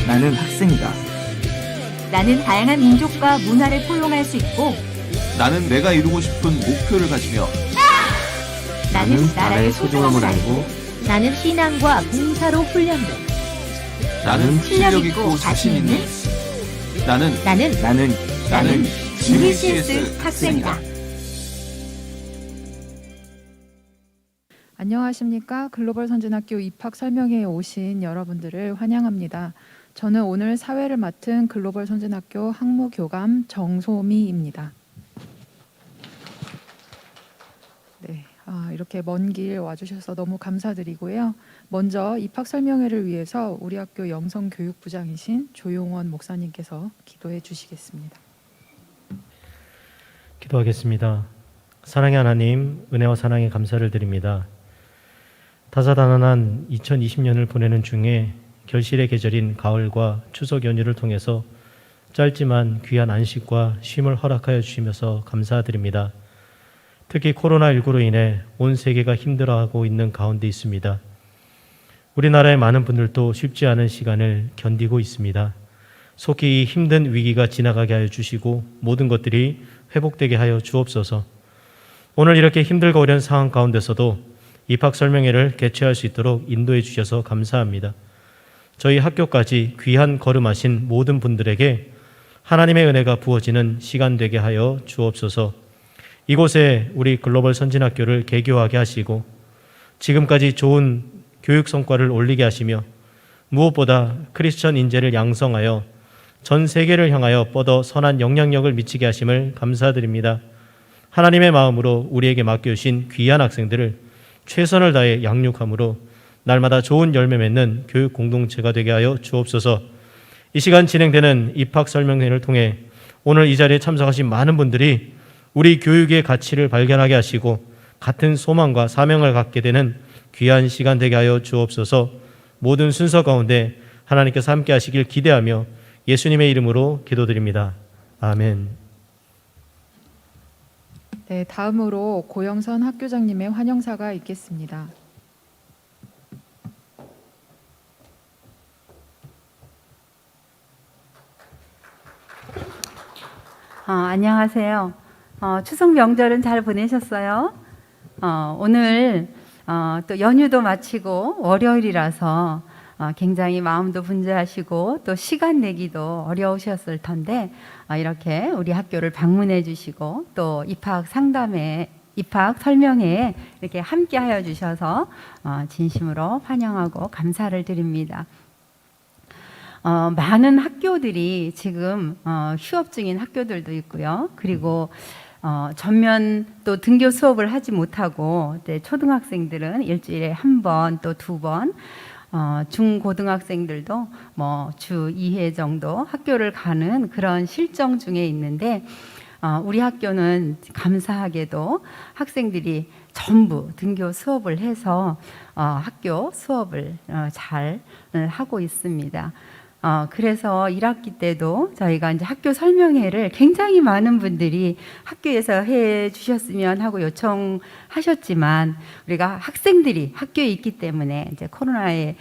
나는 학생이다. 나는 다양한 민족과 문화를 포용할 수 있고 나는 내가 이루고 싶은 목표를 가지며 나는 나라의 소중함을 알고 나는 신앙과 봉사로 훈련돼. 나는 실력 있고 자신 있는 나는 GBCS 학생이다. 안녕하십니까. 글로벌 선진학교 입학 설명회에 오신 여러분들을 환영합니다. 저는 오늘 사회를 맡은 글로벌 선진학교 학무교감 정소미입니다. 네, 이렇게 먼 길 와주셔서 너무 감사드리고요. 먼저 입학 설명회를 위해서 우리 학교 영성교육부장이신 조용원 목사님께서 기도해 주시겠습니다. 기도하겠습니다. 사랑의 하나님, 은혜와 사랑에 감사를 드립니다. 다사다난한 2020년을 보내는 중에 결실의 계절인 가을과 추석 연휴를 통해서 짧지만 귀한 안식과 쉼을 허락하여 주시면서 감사드립니다. 특히 코로나19로 인해 온 세계가 힘들어하고 있는 가운데 있습니다. 우리나라의 많은 분들도 쉽지 않은 시간을 견디고 있습니다. 속히 이 힘든 위기가 지나가게 하여 주시고 모든 것들이 회복되게 하여 주옵소서. 오늘 이렇게 힘들고 어려운 상황 가운데서도 입학 설명회를 개최할 수 있도록 인도해 주셔서 감사합니다. 저희 학교까지 귀한 걸음하신 모든 분들에게 하나님의 은혜가 부어지는 시간 되게 하여 주옵소서. 이곳에 우리 글로벌 선진학교를 개교하게 하시고 지금까지 좋은 교육 성과를 올리게 하시며 무엇보다 크리스천 인재를 양성하여 전 세계를 향하여 뻗어 선한 영향력을 미치게 하심을 감사드립니다. 하나님의 마음으로 우리에게 맡겨주신 귀한 학생들을 최선을 다해 양육함으로 날마다 좋은 열매 맺는 교육 공동체가 되게 하여 주옵소서. 이 시간 진행되는 입학 설명회를 통해 오늘 이 자리에 참석하신 많은 분들이 우리 교육의 가치를 발견하게 하시고 같은 소망과 사명을 갖게 되는 귀한 시간 되게 하여 주옵소서. 모든 순서 가운데 하나님께서 함께 하시길 기대하며 예수님의 이름으로 기도드립니다. 아멘. 네, 다음으로 고영선 학교장님의 환영사가 있겠습니다. 안녕하세요. 추석 명절은 잘 보내셨어요? 오늘 또 연휴도 마치고 월요일이라서 굉장히 마음도 분주하시고 또 시간 내기도 어려우셨을 텐데 이렇게 우리 학교를 방문해 주시고 또 입학 상담회, 입학 설명회에 이렇게 함께 하여 주셔서 진심으로 환영하고 감사를 드립니다. 많은 학교들이 지금 휴업 중인 학교들도 있고요. 그리고 전면 또 등교 수업을 하지 못하고 초등학생들은 일주일에 한 번 또 두 번, 중고등학생들도 뭐 주 2회 정도 학교를 가는 그런 실정 중에 있는데 우리 학교는 감사하게도 학생들이 전부 등교 수업을 해서 학교 수업을 잘 하고 있습니다. 그래서 1학기 때도 저희가 이제 학교 설명회를 굉장히 많은 분들이 학교에서 해 주셨으면 하고 요청하셨지만 우리가 학생들이 학교에 있기 때문에 이제 코로나의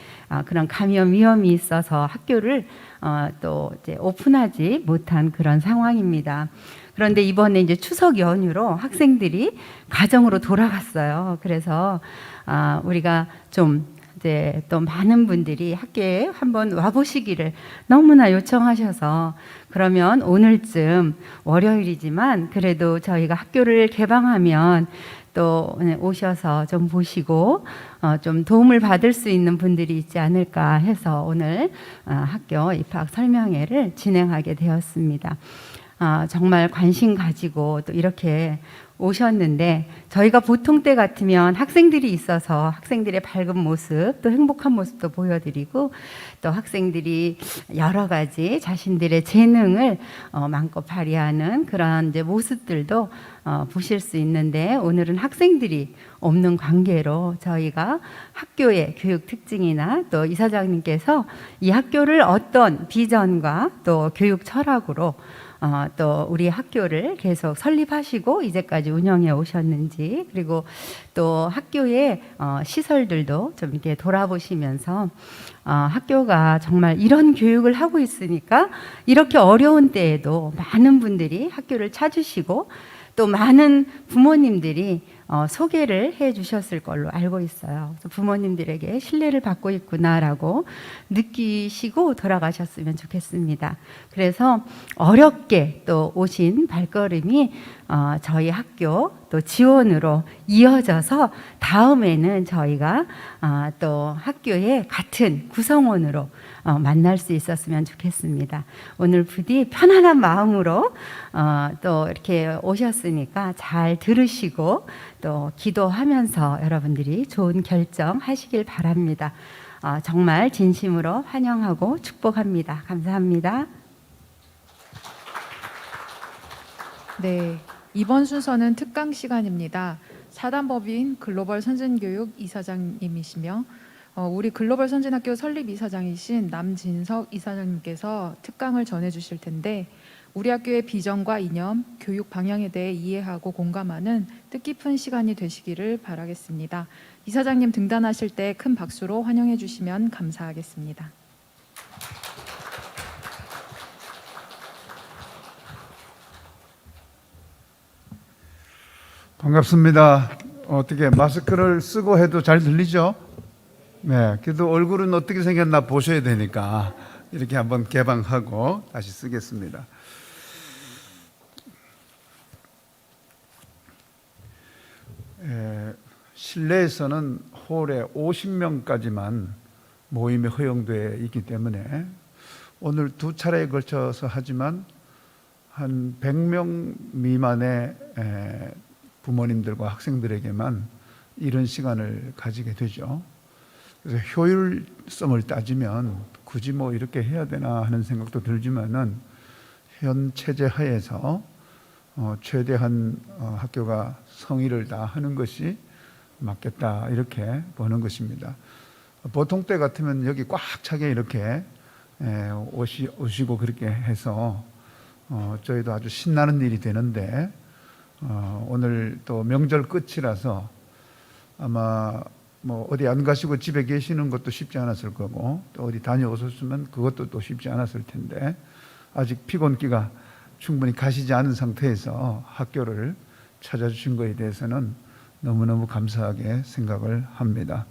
그런 감염 위험이 있어서 학교를 또 이제 오픈하지 못한 그런 상황입니다. 그런데 이번에 이제 추석 연휴로 학생들이 가정으로 돌아갔어요. 그래서 우리가 좀 이제 또 많은 분들이 학교에 한번 와보시기를 너무나 요청하셔서 그러면 오늘쯤 월요일이지만 그래도 저희가 학교를 개방하면 또 오셔서 좀 보시고 좀 도움을 받을 수 있는 분들이 있지 않을까 해서 오늘 학교 입학 설명회를 진행하게 되었습니다. 정말 관심 가지고 또 이렇게 오셨는데 저희가 보통 때 같으면 학생들이 있어서 학생들의 밝은 모습 또 행복한 모습도 보여드리고 또 학생들이 여러 가지 자신들의 재능을 마음껏 발휘하는 그런 이제 모습들도 보실 수 있는데 오늘은 학생들이 없는 관계로 저희가 학교의 교육 특징이나 또 이사장님께서 이 학교를 어떤 비전과 또 교육 철학으로 또 우리 학교를 계속 설립하시고 이제까지 운영해 오셨는지, 그리고 또 학교의 시설들도 좀 이렇게 돌아보시면서 학교가 정말 이런 교육을 하고 있으니까 이렇게 어려운 때에도 많은 분들이 학교를 찾으시고 또 많은 부모님들이 소개를 해 주셨을 걸로 알고 있어요. 그래서 부모님들에게 신뢰를 받고 있구나라고 느끼시고 돌아가셨으면 좋겠습니다. 그래서 어렵게 또 오신 발걸음이 저희 학교 또 지원으로 이어져서 다음에는 저희가 또 학교의 같은 구성원으로 만날 수 있었으면 좋겠습니다. 오늘 부디 편안한 마음으로 또 이렇게 오셨으니까 잘 들으시고 또 기도하면서 여러분들이 좋은 결정 하시길 바랍니다. 정말 진심으로 환영하고 축복합니다. 감사합니다. 네, 이번 순서는 특강 시간입니다. 사단법인 글로벌 선진교육 이사장님이시며 우리 글로벌 선진학교 설립 이사장이신 남진석 이사장님께서 특강을 전해주실 텐데, 우리 학교의 비전과 이념, 교육 방향에 대해 이해하고 공감하는 뜻깊은 시간이 되시기를 바라겠습니다. 이사장님 등단하실 때 큰 박수로 환영해 주시면 감사하겠습니다. 반갑습니다. 어떻게 마스크를 쓰고 해도 잘 들리죠? 네, 그래도 얼굴은 어떻게 생겼나 보셔야 되니까 이렇게 한번 개방하고 다시 쓰겠습니다. 실내에서는 홀에 50명까지만 모임이 허용되어 있기 때문에 오늘 두 차례에 걸쳐서 하지만 한 100명 미만의 부모님들과 학생들에게만 이런 시간을 가지게 되죠. 그래서 효율성을 따지면 굳이 뭐 이렇게 해야 되나 하는 생각도 들지만은 현 체제 하에서 최대한 학교가 성의를 다하는 것이 맞겠다, 이렇게 보는 것입니다. 보통 때 같으면 여기 꽉 차게 이렇게 오시고 그렇게 해서 저희도 아주 신나는 일이 되는데, 오늘 또 명절 끝이라서 아마 뭐 어디 안 가시고 집에 계시는 것도 쉽지 않았을 거고, 또 어디 다녀오셨으면 그것도 또 쉽지 않았을 텐데, 아직 피곤기가 충분히 가시지 않은 상태에서 학교를 찾아주신 것에 대해서는 너무너무 감사하게 생각을 합니다.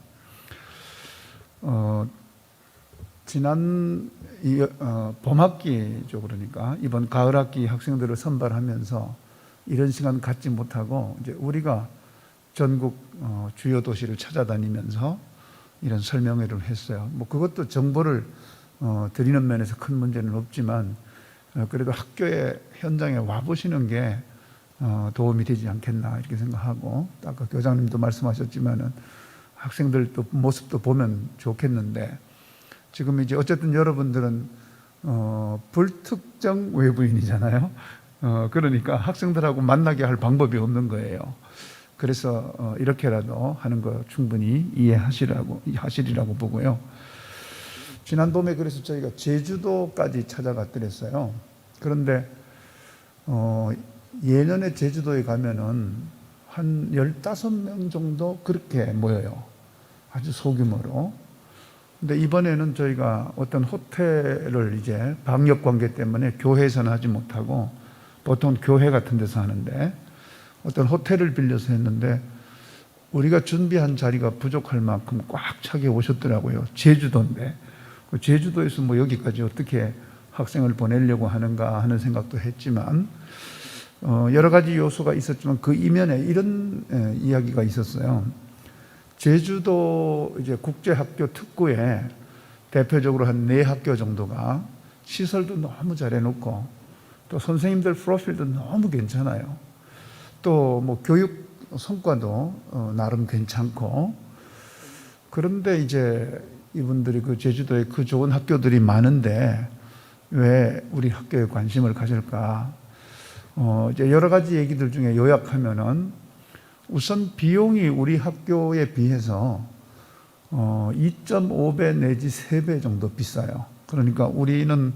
지난 봄학기죠. 그러니까 이번 가을학기 학생들을 선발하면서 이런 시간 갖지 못하고 이제 우리가 전국 주요 도시를 찾아다니면서 이런 설명회를 했어요. 뭐 그것도 정보를 드리는 면에서 큰 문제는 없지만 그래도 학교의 현장에 와 보시는 게 도움이 되지 않겠나 이렇게 생각하고, 아까 교장님도 말씀하셨지만은 학생들 또 모습도 보면 좋겠는데, 지금 이제 어쨌든 여러분들은 불특정 외부인이잖아요. 그러니까 학생들하고 만나게 할 방법이 없는 거예요. 그래서 이렇게라도 하는 거 충분히 하시리라고 보고요. 지난 봄에 그래서 저희가 제주도까지 찾아갔더랬어요. 그런데 예년에 제주도에 가면은 한 15명 정도 그렇게 모여요. 아주 소규모로. 근데 이번에는 저희가 어떤 호텔을 이제 방역 관계 때문에 교회에서는 하지 못하고 보통 교회 같은 데서 하는데 어떤 호텔을 빌려서 했는데 우리가 준비한 자리가 부족할 만큼 꽉 차게 오셨더라고요. 제주도인데. 제주도에서 뭐 여기까지 어떻게 학생을 보내려고 하는가 하는 생각도 했지만 여러 가지 요소가 있었지만 그 이면에 이런 이야기가 있었어요. 제주도 이제 국제학교 특구에 대표적으로 한 4학교 정도가 시설도 너무 잘 해놓고 또 선생님들 프로필도 너무 괜찮아요. 또 뭐 교육 성과도 나름 괜찮고, 그런데 이제 이분들이 그 제주도에 그 좋은 학교들이 많은데 왜 우리 학교에 관심을 가질까? 이제 여러 가지 얘기들 중에 요약하면은 우선 비용이 우리 학교에 비해서 2.5배 내지 3배 정도 비싸요. 그러니까 우리는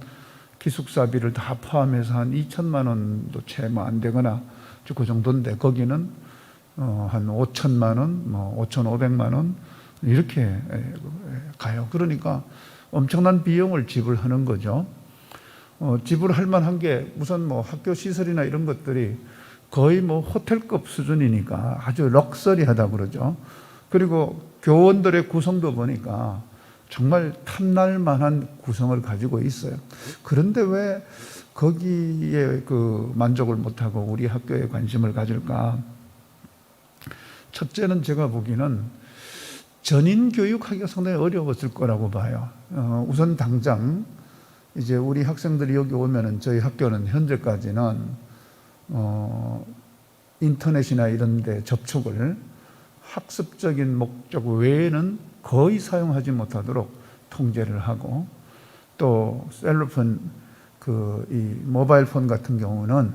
기숙사비를 다 포함해서 한 2천만 원도 채 뭐 안 되거나 그 정도인데 거기는 한 5천만 원, 뭐 5,500만 원 이렇게 가요. 그러니까 엄청난 비용을 지불하는 거죠. 지불할 만한 게 우선 뭐 학교 시설이나 이런 것들이 거의 뭐 호텔급 수준이니까 아주 럭셔리하다 그러죠. 그리고 교원들의 구성도 보니까 정말 탐날 만한 구성을 가지고 있어요. 그런데 왜 거기에 그 만족을 못하고 우리 학교에 관심을 가질까? 첫째는 제가 보기에는 전인 교육하기가 상당히 어려웠을 거라고 봐요. 우선 당장 이제 우리 학생들이 여기 오면은 저희 학교는 현재까지는 인터넷이나 이런 데 접촉을 학습적인 목적 외에는 거의 사용하지 못하도록 통제를 하고, 또 셀로폰 이 모바일 폰 같은 경우는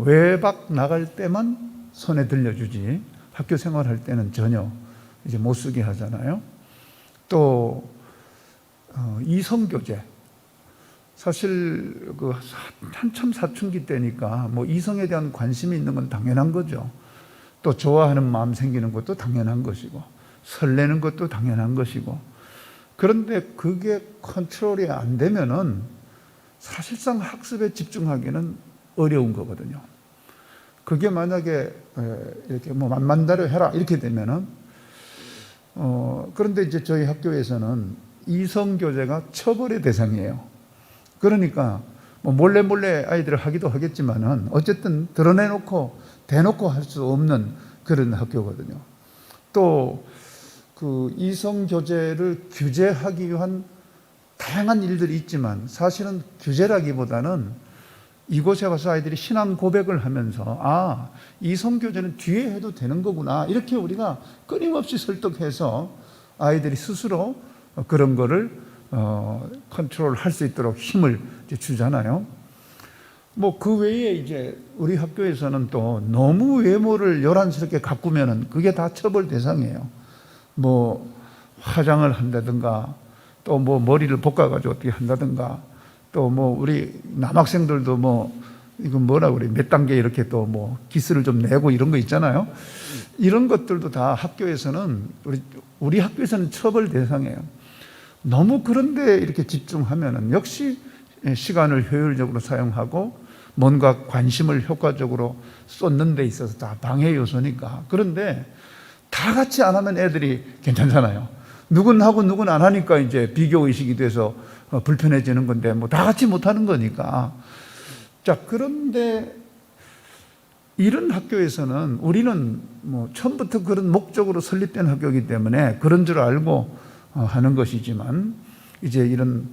외박 나갈 때만 손에 들려주지 학교 생활할 때는 전혀 이제 못 쓰게 하잖아요. 또 이성교제, 사실 그 한참 사춘기 때니까 뭐 이성에 대한 관심이 있는 건 당연한 거죠. 또 좋아하는 마음 생기는 것도 당연한 것이고 설레는 것도 당연한 것이고, 그런데 그게 컨트롤이 안 되면은 사실상 학습에 집중하기는 어려운 거거든요. 그게 만약에 이렇게 뭐 만만다려 해라 이렇게 되면은 그런데 이제 저희 학교에서는 이성교제가 처벌의 대상이에요. 그러니까 뭐 몰래 아이들을 하기도 하겠지만은 어쨌든 드러내놓고 대놓고 할 수 없는 그런 학교거든요. 또 그 이성교제를 규제하기 위한 다양한 일들이 있지만 사실은 규제라기보다는 이곳에 와서 아이들이 신앙 고백을 하면서 이성교제는 뒤에 해도 되는 거구나 이렇게 우리가 끊임없이 설득해서 아이들이 스스로 그런 거를 컨트롤할 수 있도록 힘을 주잖아요. 뭐 그 외에 이제 우리 학교에서는 또 너무 외모를 요란스럽게 가꾸면은 그게 다 처벌 대상이에요. 뭐 화장을 한다든가 또 뭐 머리를 볶아가지고 어떻게 한다든가 또 뭐 우리 남학생들도 뭐 이건 뭐라 그래 몇 단계 이렇게 또 뭐 기스를 좀 내고 이런 거 있잖아요. 이런 것들도 다 학교에서는 우리 학교에서는 처벌 대상이에요. 너무 그런데 이렇게 집중하면은 역시 시간을 효율적으로 사용하고 뭔가 관심을 효과적으로 쏟는 데 있어서 다 방해 요소니까. 그런데 다 같이 안 하면 애들이 괜찮잖아요. 누군 하고 누군 안 하니까 이제 비교의식이 돼서 불편해지는 건데 뭐 다 같이 못 하는 거니까. 자, 그런데 이런 학교에서는 우리는 뭐 처음부터 그런 목적으로 설립된 학교이기 때문에 그런 줄 알고 하는 것이지만 이제 이런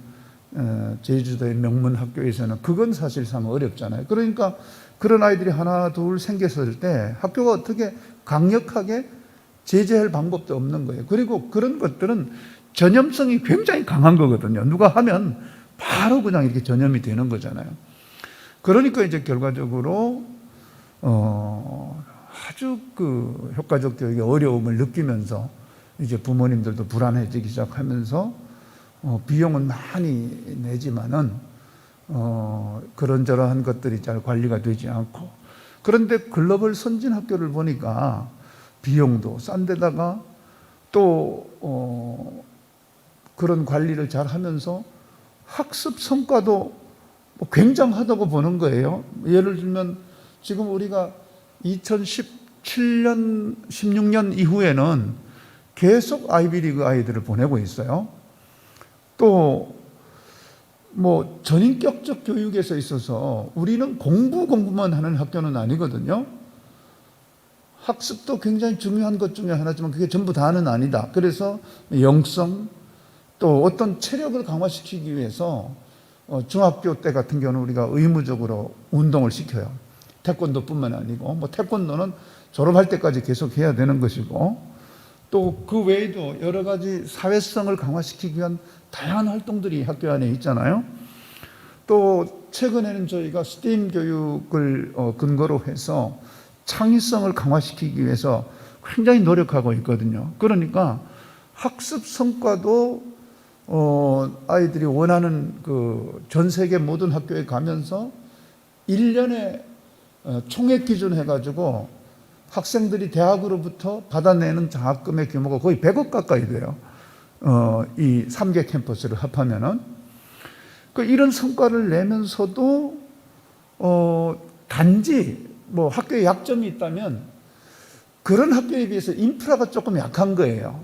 제주도의 명문 학교에서는 그건 사실상 어렵잖아요. 그러니까 그런 아이들이 하나 둘 생겼을 때 학교가 어떻게 강력하게 제재할 방법도 없는 거예요. 그리고 그런 것들은 전염성이 굉장히 강한 거거든요. 누가 하면 바로 그냥 이렇게 전염이 되는 거잖아요. 그러니까 이제 결과적으로 아주 그 효과적 교육의 어려움을 느끼면서 이제 부모님들도 불안해지기 시작하면서 비용은 많이 내지만은 그런저런 것들이 잘 관리가 되지 않고, 그런데 글로벌 선진 학교를 보니까 비용도 싼 데다가 또 그런 관리를 잘 하면서 학습 성과도 굉장하다고 보는 거예요. 예를 들면 지금 우리가 2017년, 16년 이후에는 계속 아이비리그 아이들을 보내고 있어요. 또 뭐 전인격적 교육에서 있어서 우리는 공부만 하는 학교는 아니거든요. 학습도 굉장히 중요한 것 중에 하나지만 그게 전부 다는 아니다. 그래서 영성 또 어떤 체력을 강화시키기 위해서 중학교 때 같은 경우는 우리가 의무적으로 운동을 시켜요. 태권도뿐만 아니고 뭐 태권도는 졸업할 때까지 계속 해야 되는 것이고, 또 그 외에도 여러 가지 사회성을 강화시키기 위한 다양한 활동들이 학교 안에 있잖아요. 또 최근에는 저희가 스팀 교육을 근거로 해서 창의성을 강화시키기 위해서 굉장히 노력하고 있거든요. 그러니까 학습 성과도 아이들이 원하는 그 전 세계 모든 학교에 가면서 1년에 총액 기준 해가지고 학생들이 대학으로부터 받아내는 장학금의 규모가 거의 100억 가까이 돼요. 이 3개 캠퍼스를 합하면은. 이런 성과를 내면서도 단지 뭐 학교에 약점이 있다면 그런 학교에 비해서 인프라가 조금 약한 거예요.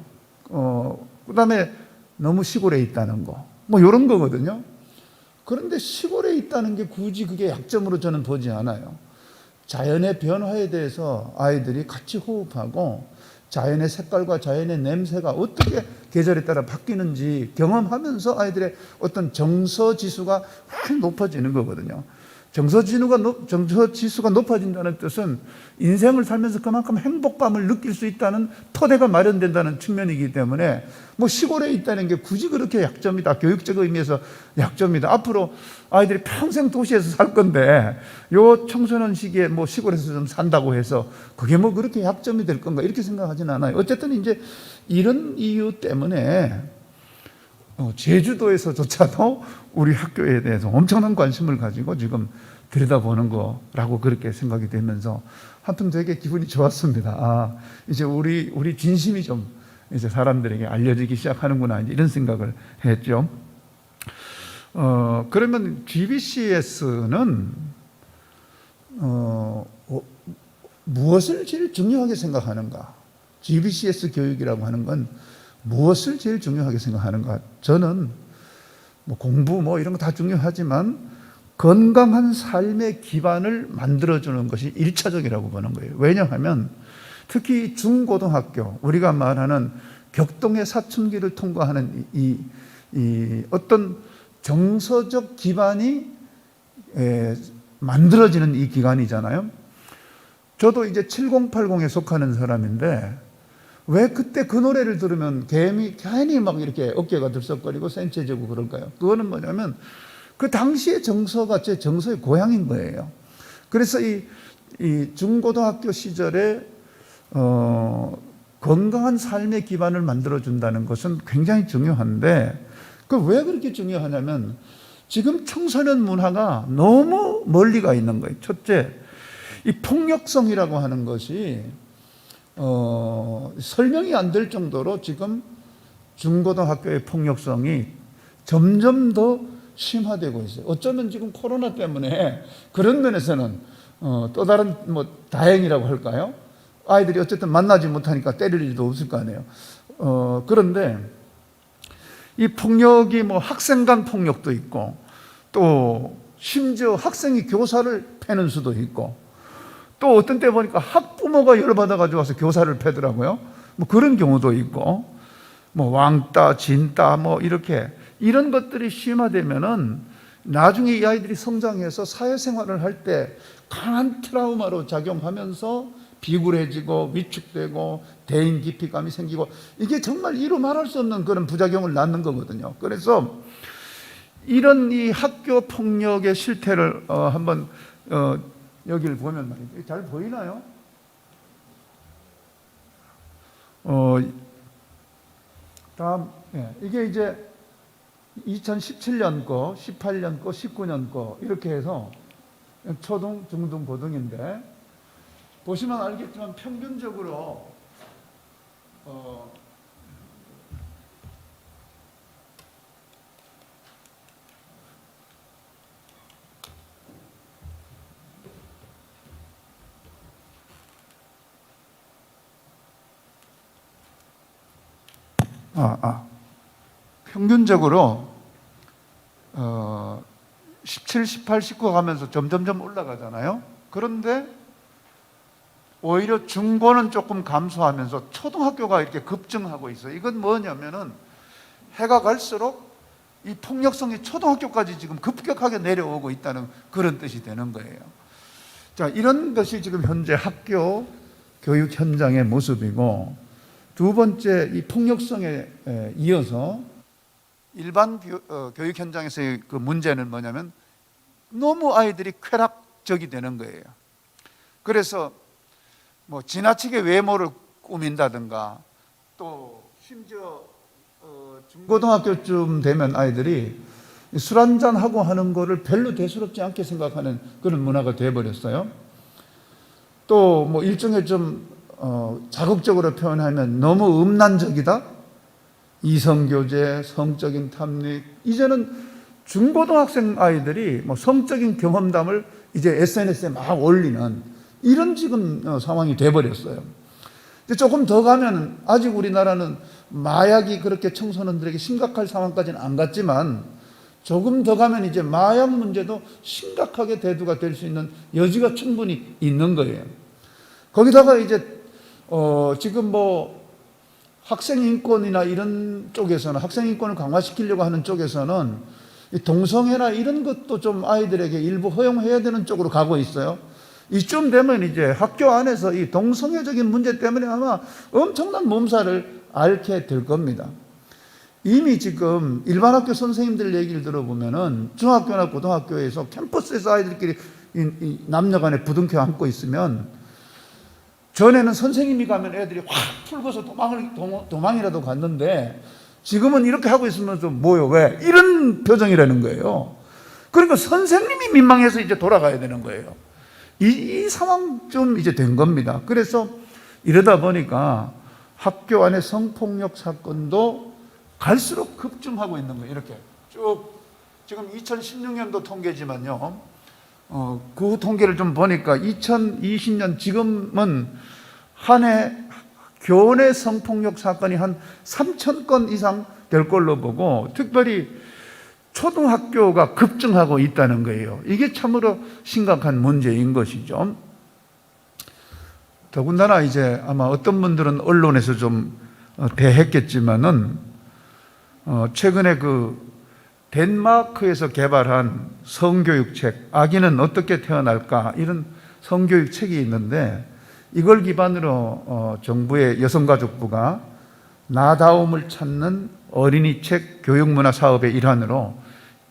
그다음에 너무 시골에 있다는 거, 뭐 이런 거거든요. 그런데 시골에 있다는 게 굳이 그게 약점으로 저는 보지 않아요. 자연의 변화에 대해서 아이들이 같이 호흡하고 자연의 색깔과 자연의 냄새가 어떻게 계절에 따라 바뀌는지 경험하면서 아이들의 어떤 정서 지수가 확 높아지는 거거든요. 정서 지수가 높아진다는 뜻은 인생을 살면서 그만큼 행복감을 느낄 수 있다는 토대가 마련된다는 측면이기 때문에 뭐 시골에 있다는 게 굳이 그렇게 약점이다, 교육적 의미에서 약점이다. 앞으로 아이들이 평생 도시에서 살 건데 요 청소년 시기에 뭐 시골에서 좀 산다고 해서 그게 뭐 그렇게 약점이 될 건가 이렇게 생각하지는 않아요. 어쨌든 이제 이런 이유 때문에 제주도에서조차도 우리 학교에 대해서 엄청난 관심을 가지고 지금 들여다보는 거라고 그렇게 생각이 되면서 하여튼 되게 기분이 좋았습니다. 이제 우리 진심이 좀 이제 사람들에게 알려지기 시작하는구나 이제 이런 생각을 했죠. 그러면 GBCS는 무엇을 제일 중요하게 생각하는가? GBCS 교육이라고 하는 건 무엇을 제일 중요하게 생각하는가? 저는 뭐 공부 뭐 이런 거 다 중요하지만 건강한 삶의 기반을 만들어주는 것이 1차적이라고 보는 거예요. 왜냐하면 특히 중고등학교, 우리가 말하는 격동의 사춘기를 통과하는 이 어떤 정서적 기반이 만들어지는 이 기간이잖아요. 저도 이제 7080에 속하는 사람인데 왜 그때 그 노래를 들으면 괜히 막 이렇게 어깨가 들썩거리고 센치해지고 그럴까요? 그거는 뭐냐면 그 당시의 정서가 제 정서의 고향인 거예요. 그래서 이 중고등학교 시절에 건강한 삶의 기반을 만들어준다는 것은 굉장히 중요한데 왜 그렇게 중요하냐면 지금 청소년 문화가 너무 멀리 가 있는 거예요. 첫째, 이 폭력성이라고 하는 것이 설명이 안 될 정도로 지금 중고등학교의 폭력성이 점점 더 심화되고 있어요. 어쩌면 지금 코로나 때문에 그런 면에서는 또 다른 뭐 다행이라고 할까요? 아이들이 어쨌든 만나지 못하니까 때릴 일도 없을 거 아니에요. 그런데 이 폭력이 뭐 학생 간 폭력도 있고 또 심지어 학생이 교사를 패는 수도 있고 또 어떤 때 보니까 학부모가 열받아가지고 와서 교사를 패더라고요. 뭐 그런 경우도 있고, 뭐 왕따, 진따, 뭐 이런 것들이 심화되면은 나중에 이 아이들이 성장해서 사회생활을 할 때 강한 트라우마로 작용하면서 비굴해지고 위축되고 대인 기피감이 생기고 이게 정말 이루 말할 수 없는 그런 부작용을 낳는 거거든요. 그래서 이런 이 학교 폭력의 실태를 한번 여기를 보면 말이죠. 잘 보이나요? 다음, 이게 이제 2017년 거, 18년 거, 19년 거 이렇게 해서 초등, 중등, 고등인데 보시면 알겠지만 평균적으로 평균적으로 17, 18, 19 가면서 점점점 올라가잖아요. 그런데 오히려 중고는 조금 감소하면서 초등학교가 이렇게 급증하고 있어요. 이건 뭐냐면은 해가 갈수록 이 폭력성이 초등학교까지 지금 급격하게 내려오고 있다는 그런 뜻이 되는 거예요. 자, 이런 것이 지금 현재 학교 교육 현장의 모습이고, 두 번째 이 폭력성에 이어서 일반 교육 현장에서의 그 문제는 뭐냐면 너무 아이들이 쾌락적이 되는 거예요. 그래서 뭐 지나치게 외모를 꾸민다든가 또 심지어 중고등학교쯤 되면 아이들이 술 한잔 하고 하는 거를 별로 대수롭지 않게 생각하는 그런 문화가 돼버렸어요. 또 뭐 일종의 좀 자극적으로 표현하면 너무 음란적이다. 이성교제, 성적인 탐닉. 이제는 중고등학생 아이들이 뭐 성적인 경험담을 이제 SNS에 막 올리는 이런 지금 상황이 돼버렸어요. 조금 더 가면 아직 우리나라는 마약이 그렇게 청소년들에게 심각할 상황까지는 안 갔지만 조금 더 가면 이제 마약 문제도 심각하게 대두가 될 수 있는 여지가 충분히 있는 거예요. 거기다가 이제 지금 뭐 학생 인권이나 이런 쪽에서는 학생 인권을 강화시키려고 하는 쪽에서는 이 동성애나 이런 것도 좀 아이들에게 일부 허용해야 되는 쪽으로 가고 있어요. 이쯤 되면 이제 학교 안에서 이 동성애적인 문제 때문에 아마 엄청난 몸살을 앓게 될 겁니다. 이미 지금 일반 학교 선생님들 얘기를 들어보면은 중학교나 고등학교에서 캠퍼스에서 아이들끼리 이 남녀 간에 부둥켜 안고 있으면 전에는 선생님이 가면 애들이 확 풀고서 도망이라도 갔는데 지금은 이렇게 하고 있으면서 뭐요? 왜? 이런 표정이라는 거예요. 그러니까 선생님이 민망해서 이제 돌아가야 되는 거예요. 이 상황 좀 이제 된 겁니다. 그래서 이러다 보니까 학교 안에 성폭력 사건도 갈수록 급증하고 있는 거예요. 이렇게 쭉 지금 2016년도 통계지만요. 그 통계를 좀 보니까 2020년 지금은 한 해 교내 성폭력 사건이 한 3,000건 이상 될 걸로 보고 특별히 초등학교가 급증하고 있다는 거예요. 이게 참으로 심각한 문제인 것이죠. 더군다나 이제 아마 어떤 분들은 언론에서 좀 대했겠지만은 최근에 그 덴마크에서 개발한 성교육책 아기는 어떻게 태어날까 이런 성교육 책이 있는데 이걸 기반으로 정부의 여성가족부가 나다움을 찾는 어린이 책 교육문화 사업의 일환으로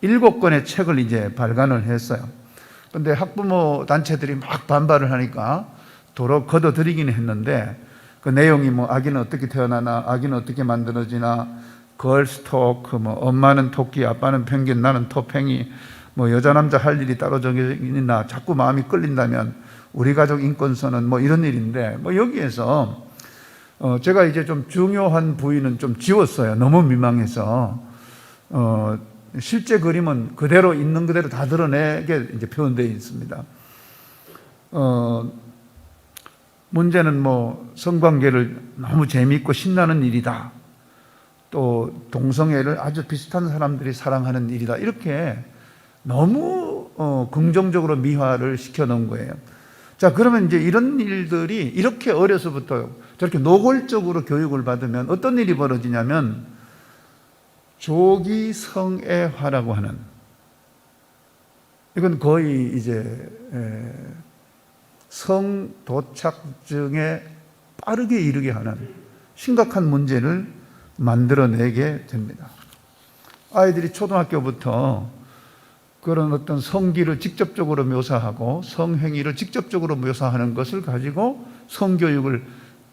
7권의 책을 이제 발간을 했어요. 그런데 학부모 단체들이 막 반발을 하니까 도로 걷어들이긴 했는데 그 내용이 뭐 아기는 어떻게 태어나나 아기는 어떻게 만들어지나 걸스토크 뭐 엄마는 토끼 아빠는 펭귄 나는 토팽이 뭐 여자 남자 할 일이 따로 정해져 있나 자꾸 마음이 끌린다면 우리 가족 인권선은 뭐 이런 일인데 뭐 여기에서 제가 이제 좀 중요한 부위는 좀 지웠어요. 너무 민망해서 실제 그림은 그대로 있는 그대로 다 드러내게 이제 표현되어 있습니다. 문제는 뭐 성관계를 너무 재미있고 신나는 일이다. 또 동성애를 아주 비슷한 사람들이 사랑하는 일이다. 이렇게 너무 긍정적으로 미화를 시켜놓은 거예요. 자, 그러면 이제 이런 일들이 이렇게 어려서부터 저렇게 노골적으로 교육을 받으면 어떤 일이 벌어지냐면 조기 성애화라고 하는 이건 거의 이제 성도착증에 빠르게 이르게 하는 심각한 문제를 만들어내게 됩니다. 아이들이 초등학교부터 그런 어떤 성기를 직접적으로 묘사하고 성행위를 직접적으로 묘사하는 것을 가지고 성교육을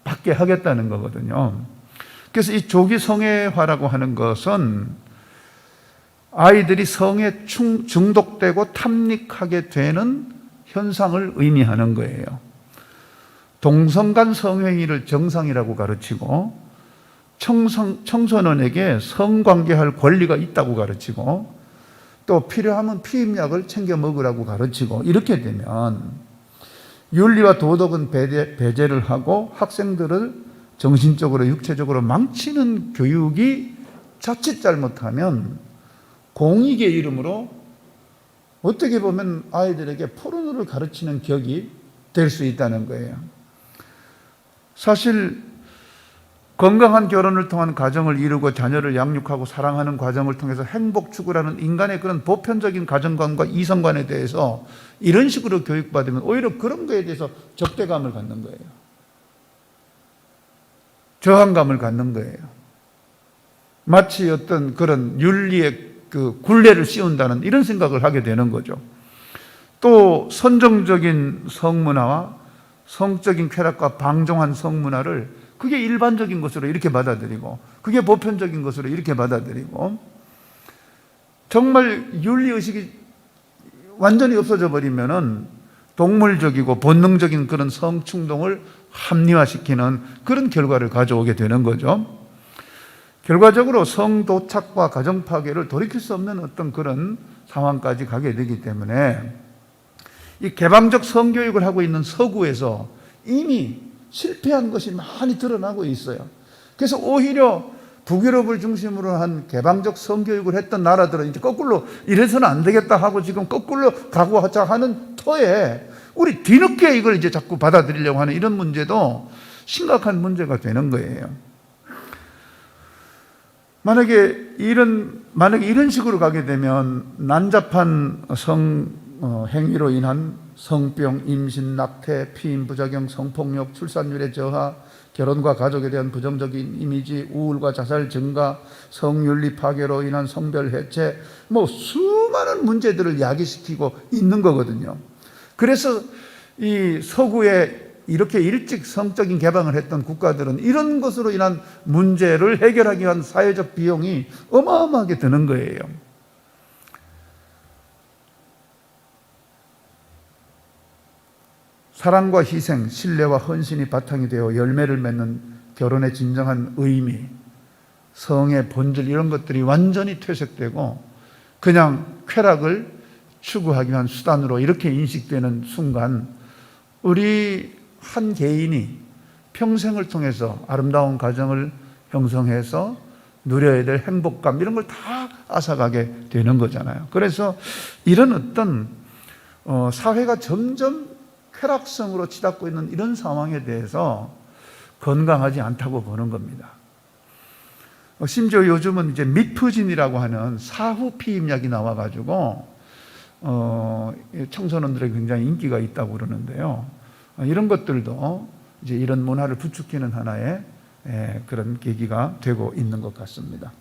받게 하겠다는 거거든요. 그래서 이 조기 성애화라고 하는 것은 아이들이 성에 중독되고 탐닉하게 되는 현상을 의미하는 거예요. 동성 간 성행위를 정상이라고 가르치고 청소년에게 성관계할 권리가 있다고 가르치고 또 필요하면 피임약을 챙겨 먹으라고 가르치고 이렇게 되면 윤리와 도덕은 배제를 하고 학생들을 정신적으로 육체적으로 망치는 교육이 자칫 잘못하면 공익의 이름으로 어떻게 보면 아이들에게 포르노를 가르치는 격이 될 수 있다는 거예요. 사실 건강한 결혼을 통한 가정을 이루고 자녀를 양육하고 사랑하는 과정을 통해서 행복 추구라는 인간의 그런 보편적인 가정관과 이성관에 대해서 이런 식으로 교육받으면 오히려 그런 거에 대해서 적대감을 갖는 거예요. 저항감을 갖는 거예요. 마치 어떤 그런 윤리의 그 굴레를 씌운다는 이런 생각을 하게 되는 거죠. 또 선정적인 성문화와 성적인 쾌락과 방종한 성문화를 그게 일반적인 것으로 이렇게 받아들이고 그게 보편적인 것으로 이렇게 받아들이고 정말 윤리의식이 완전히 없어져 버리면은 동물적이고 본능적인 그런 성충동을 합리화시키는 그런 결과를 가져오게 되는 거죠. 결과적으로 성도착과 가정파괴를 돌이킬 수 없는 어떤 그런 상황까지 가게 되기 때문에 이 개방적 성교육을 하고 있는 서구에서 이미 실패한 것이 많이 드러나고 있어요. 그래서 오히려 북유럽을 중심으로 한 개방적 성교육을 했던 나라들은 이제 거꾸로 이래서는 안 되겠다 하고 지금 거꾸로 가고 하자 하는 터에 우리 뒤늦게 이걸 이제 자꾸 받아들이려고 하는 이런 문제도 심각한 문제가 되는 거예요. 만약에 이런 식으로 가게 되면 난잡한 행위로 인한 성병, 임신, 낙태, 피임, 부작용, 성폭력, 출산율의 저하, 결혼과 가족에 대한 부정적인 이미지, 우울과 자살 증가, 성윤리 파괴로 인한 성별 해체, 수많은 문제들을 야기시키고 있는 거거든요. 그래서 이 서구에 이렇게 일찍 성적인 개방을 했던 국가들은 이런 것으로 인한 문제를 해결하기 위한 사회적 비용이 어마어마하게 드는 거예요. 사랑과 희생, 신뢰와 헌신이 바탕이 되어 열매를 맺는 결혼의 진정한 의미, 성의 본질 이런 것들이 완전히 퇴색되고 그냥 쾌락을 추구하기 위한 수단으로 이렇게 인식되는 순간 우리 한 개인이 평생을 통해서 아름다운 가정을 형성해서 누려야 될 행복감 이런 걸 다 앗아가게 되는 거잖아요. 그래서 이런 어떤 사회가 점점 쾌락성으로 치닫고 있는 이런 상황에 대해서 건강하지 않다고 보는 겁니다. 심지어 요즘은 이제 미프진이라고 하는 사후 피임약이 나와가지고 청소년들에게 굉장히 인기가 있다고 그러는데요. 이런 것들도 이제 이런 문화를 부추기는 하나의 그런 계기가 되고 있는 것 같습니다.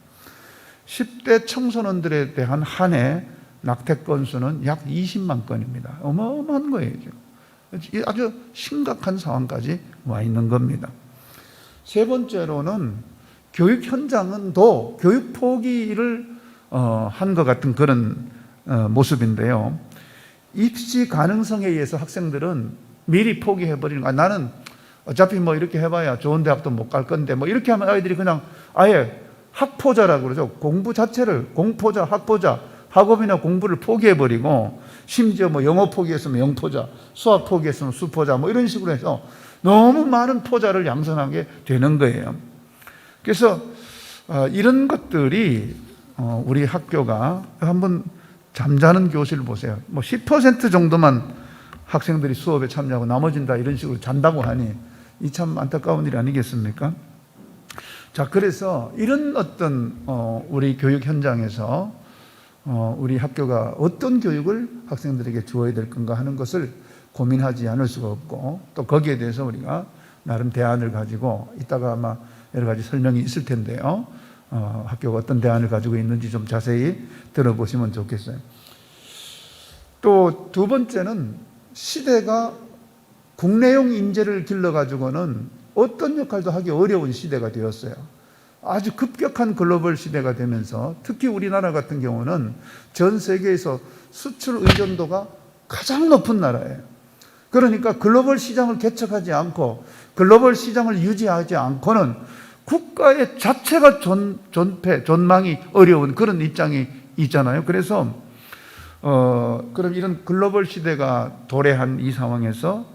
10대 청소년들에 대한 한 해 낙태 건수는 약 20만 건입니다. 어마어마한 거예요. 아주 심각한 상황까지 와 있는 겁니다. 세 번째로는 교육 현장은 또 교육 포기를 한 것 같은 그런 모습인데요. 입시 가능성에 의해서 학생들은 미리 포기해버리는 거야. 나는 어차피 이렇게 해봐야 좋은 대학도 못 갈 건데 이렇게 하면 아이들이 그냥 아예 학포자라고 그러죠. 공부 자체를 공포자, 학포자, 학업이나 공부를 포기해버리고 심지어 영어 포기했으면 영포자, 수학 포기했으면 수포자 이런 식으로 해서 너무 많은 포자를 양산하게 되는 거예요. 그래서 이런 것들이 우리 학교가 한번 잠자는 교실을 보세요. 10% 정도만 학생들이 수업에 참여하고 나머지는 다 이런 식으로 잔다고 하니 이 참 안타까운 일 아니겠습니까? 자, 그래서 이런 어떤 우리 교육 현장에서 우리 학교가 어떤 교육을 학생들에게 주어야 될 건가 하는 것을 고민하지 않을 수가 없고 또 거기에 대해서 우리가 나름 대안을 가지고 이따가 아마 여러 가지 설명이 있을 텐데요. 학교가 어떤 대안을 가지고 있는지 좀 자세히 들어보시면 좋겠어요. 또 두 번째는 시대가 국내용 인재를 길러가지고는 어떤 역할도 하기 어려운 시대가 되었어요. 아주 급격한 글로벌 시대가 되면서 특히 우리나라 같은 경우는 전 세계에서 수출 의존도가 가장 높은 나라예요. 그러니까 글로벌 시장을 개척하지 않고 글로벌 시장을 유지하지 않고는 국가의 자체가 존망이 어려운 그런 입장이 있잖아요. 그래서 그럼 이런 글로벌 시대가 도래한 이 상황에서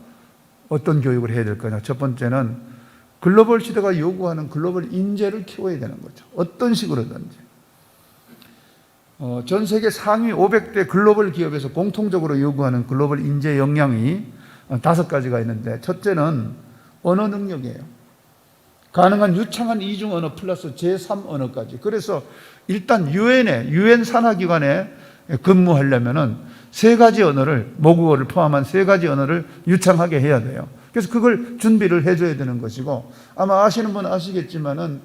어떤 교육을 해야 될 거냐. 첫 번째는 글로벌 시대가 요구하는 글로벌 인재를 키워야 되는 거죠. 어떤 식으로든지. 전 세계 상위 500대 글로벌 기업에서 공통적으로 요구하는 글로벌 인재 역량이 5가지가 있는데 첫째는 언어 능력이에요. 가능한 유창한 이중 언어 플러스 제3 언어까지. 그래서 일단 유엔 산하기관에 근무하려면은 3가지 언어를, 모국어를 포함한 3가지 언어를 유창하게 해야 돼요. 그래서 그걸 준비를 해줘야 되는 것이고, 아마 아시는 분은 아시겠지만은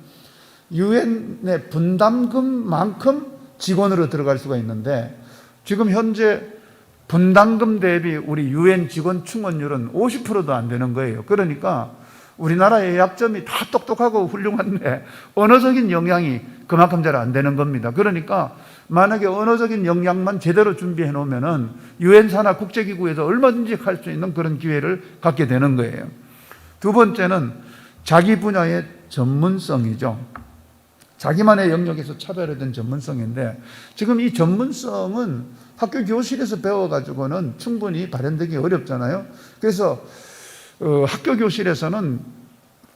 유엔의 분담금만큼 직원으로 들어갈 수가 있는데, 지금 현재 분담금 대비 우리 유엔 직원 충원율은 50%도 안 되는 거예요. 그러니까 우리나라의 약점이 다 똑똑하고 훌륭한데 언어적인 역량이 그만큼 잘 안 되는 겁니다. 그러니까 만약에 언어적인 역량만 제대로 준비해 놓으면은 유엔사나 국제기구에서 얼마든지 할 수 있는 그런 기회를 갖게 되는 거예요. 두 번째는 자기 분야의 전문성이죠. 자기만의 영역에서 차별화된 전문성인데 지금 이 전문성은 학교 교실에서 배워가지고는 충분히 발현되기 어렵잖아요. 그래서 학교 교실에서는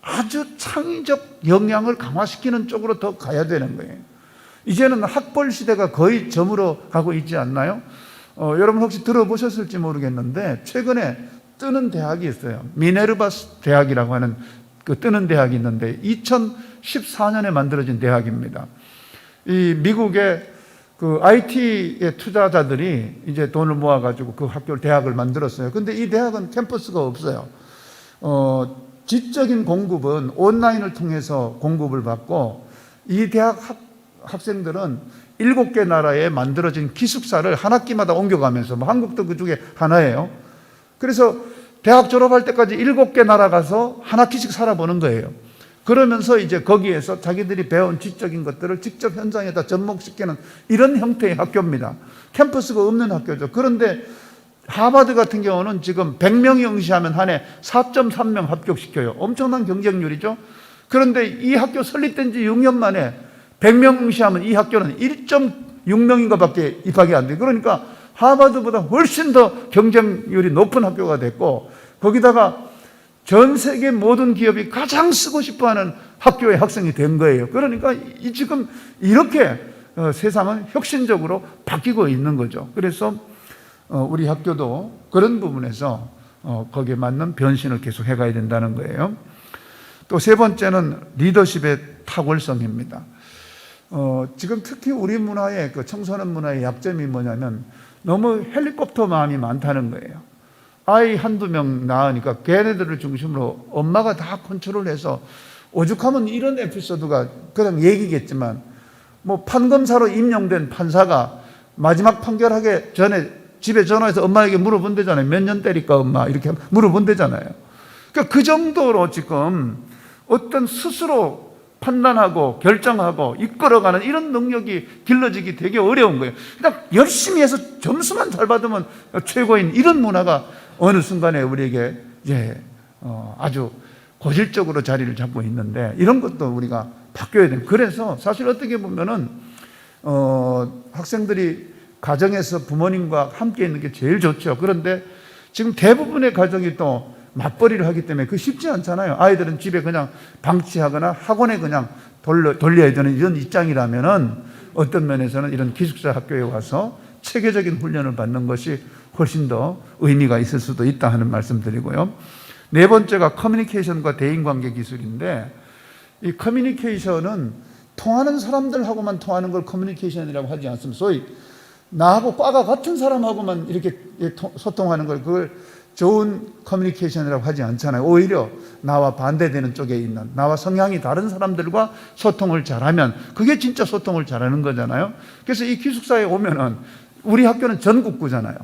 아주 창의적 역량을 강화시키는 쪽으로 더 가야 되는 거예요. 이제는 학벌 시대가 거의 점으로 가고 있지 않나요? 여러분 혹시 들어보셨을지 모르겠는데 최근에 뜨는 대학이 있어요. 미네르바 대학이라고 하는 그 뜨는 대학이 있는데 2014년에 만들어진 대학입니다. 이 미국의 그 IT의 투자자들이 이제 돈을 모아가지고 그 대학을 만들었어요. 근데 이 대학은 캠퍼스가 없어요. 지적인 공급은 온라인을 통해서 공급을 받고 이 대학 학생들은 7개 나라에 만들어진 기숙사를 한 학기마다 옮겨가면서 뭐 한국도 그 중에 하나예요. 그래서 대학 졸업할 때까지 7개 나라 가서 한 학기씩 살아보는 거예요. 그러면서 이제 거기에서 자기들이 배운 지적인 것들을 직접 현장에다 접목시키는 이런 형태의 학교입니다. 캠퍼스가 없는 학교죠. 그런데 하버드 같은 경우는 지금 100명이 응시하면 한 해 4.3명 합격시켜요. 엄청난 경쟁률이죠. 그런데 이 학교 설립된 지 6년 만에 100명 응시하면 이 학교는 1.6명인가 밖에 입학이 안 돼요. 그러니까 하버드보다 훨씬 더 경쟁률이 높은 학교가 됐고 거기다가 전 세계 모든 기업이 가장 쓰고 싶어하는 학교의 학생이 된 거예요. 그러니까 지금 이렇게 세상은 혁신적으로 바뀌고 있는 거죠. 그래서 우리 학교도 그런 부분에서 거기에 맞는 변신을 계속 해가야 된다는 거예요. 또 세 번째는 리더십의 탁월성입니다. 지금 특히 우리 문화의 그 청소년 문화의 약점이 뭐냐면 너무 헬리콥터 마음이 많다는 거예요. 아이 한두 명 낳으니까 걔네들을 중심으로 엄마가 다 컨트롤해서 오죽하면 이런 에피소드가 그냥 얘기겠지만 뭐 판검사로 임용된 판사가 마지막 판결하기 전에 집에 전화해서 엄마에게 물어본대잖아요. 몇 년 때릴까 엄마 이렇게 물어본대잖아요. 그러니까 그 정도로 지금 어떤 스스로 판단하고 결정하고 이끌어가는 이런 능력이 길러지기 되게 어려운 거예요. 그냥 열심히 해서 점수만 잘 받으면 최고인 이런 문화가 어느 순간에 우리에게 이제 아주 고질적으로 자리를 잡고 있는데 이런 것도 우리가 바뀌어야 돼요. 그래서 사실 어떻게 보면은 학생들이 가정에서 부모님과 함께 있는 게 제일 좋죠. 그런데 지금 대부분의 가정이 또 맞벌이를 하기 때문에 그게 쉽지 않잖아요. 아이들은 집에 그냥 방치하거나 학원에 그냥 돌려야 되는 이런 입장이라면은 어떤 면에서는 이런 기숙사 학교에 와서 체계적인 훈련을 받는 것이 훨씬 더 의미가 있을 수도 있다 하는 말씀 드리고요. 네 번째가 커뮤니케이션과 대인관계 기술인데 이 커뮤니케이션은 통하는 사람들하고만 통하는 걸 커뮤니케이션이라고 하지 않습니다. 소위 나하고 과가 같은 사람하고만 이렇게 소통하는 걸 그걸 좋은 커뮤니케이션이라고 하지 않잖아요. 오히려 나와 반대되는 쪽에 있는 나와 성향이 다른 사람들과 소통을 잘하면 그게 진짜 소통을 잘하는 거잖아요. 그래서 이 기숙사에 오면은 우리 학교는 전국구잖아요.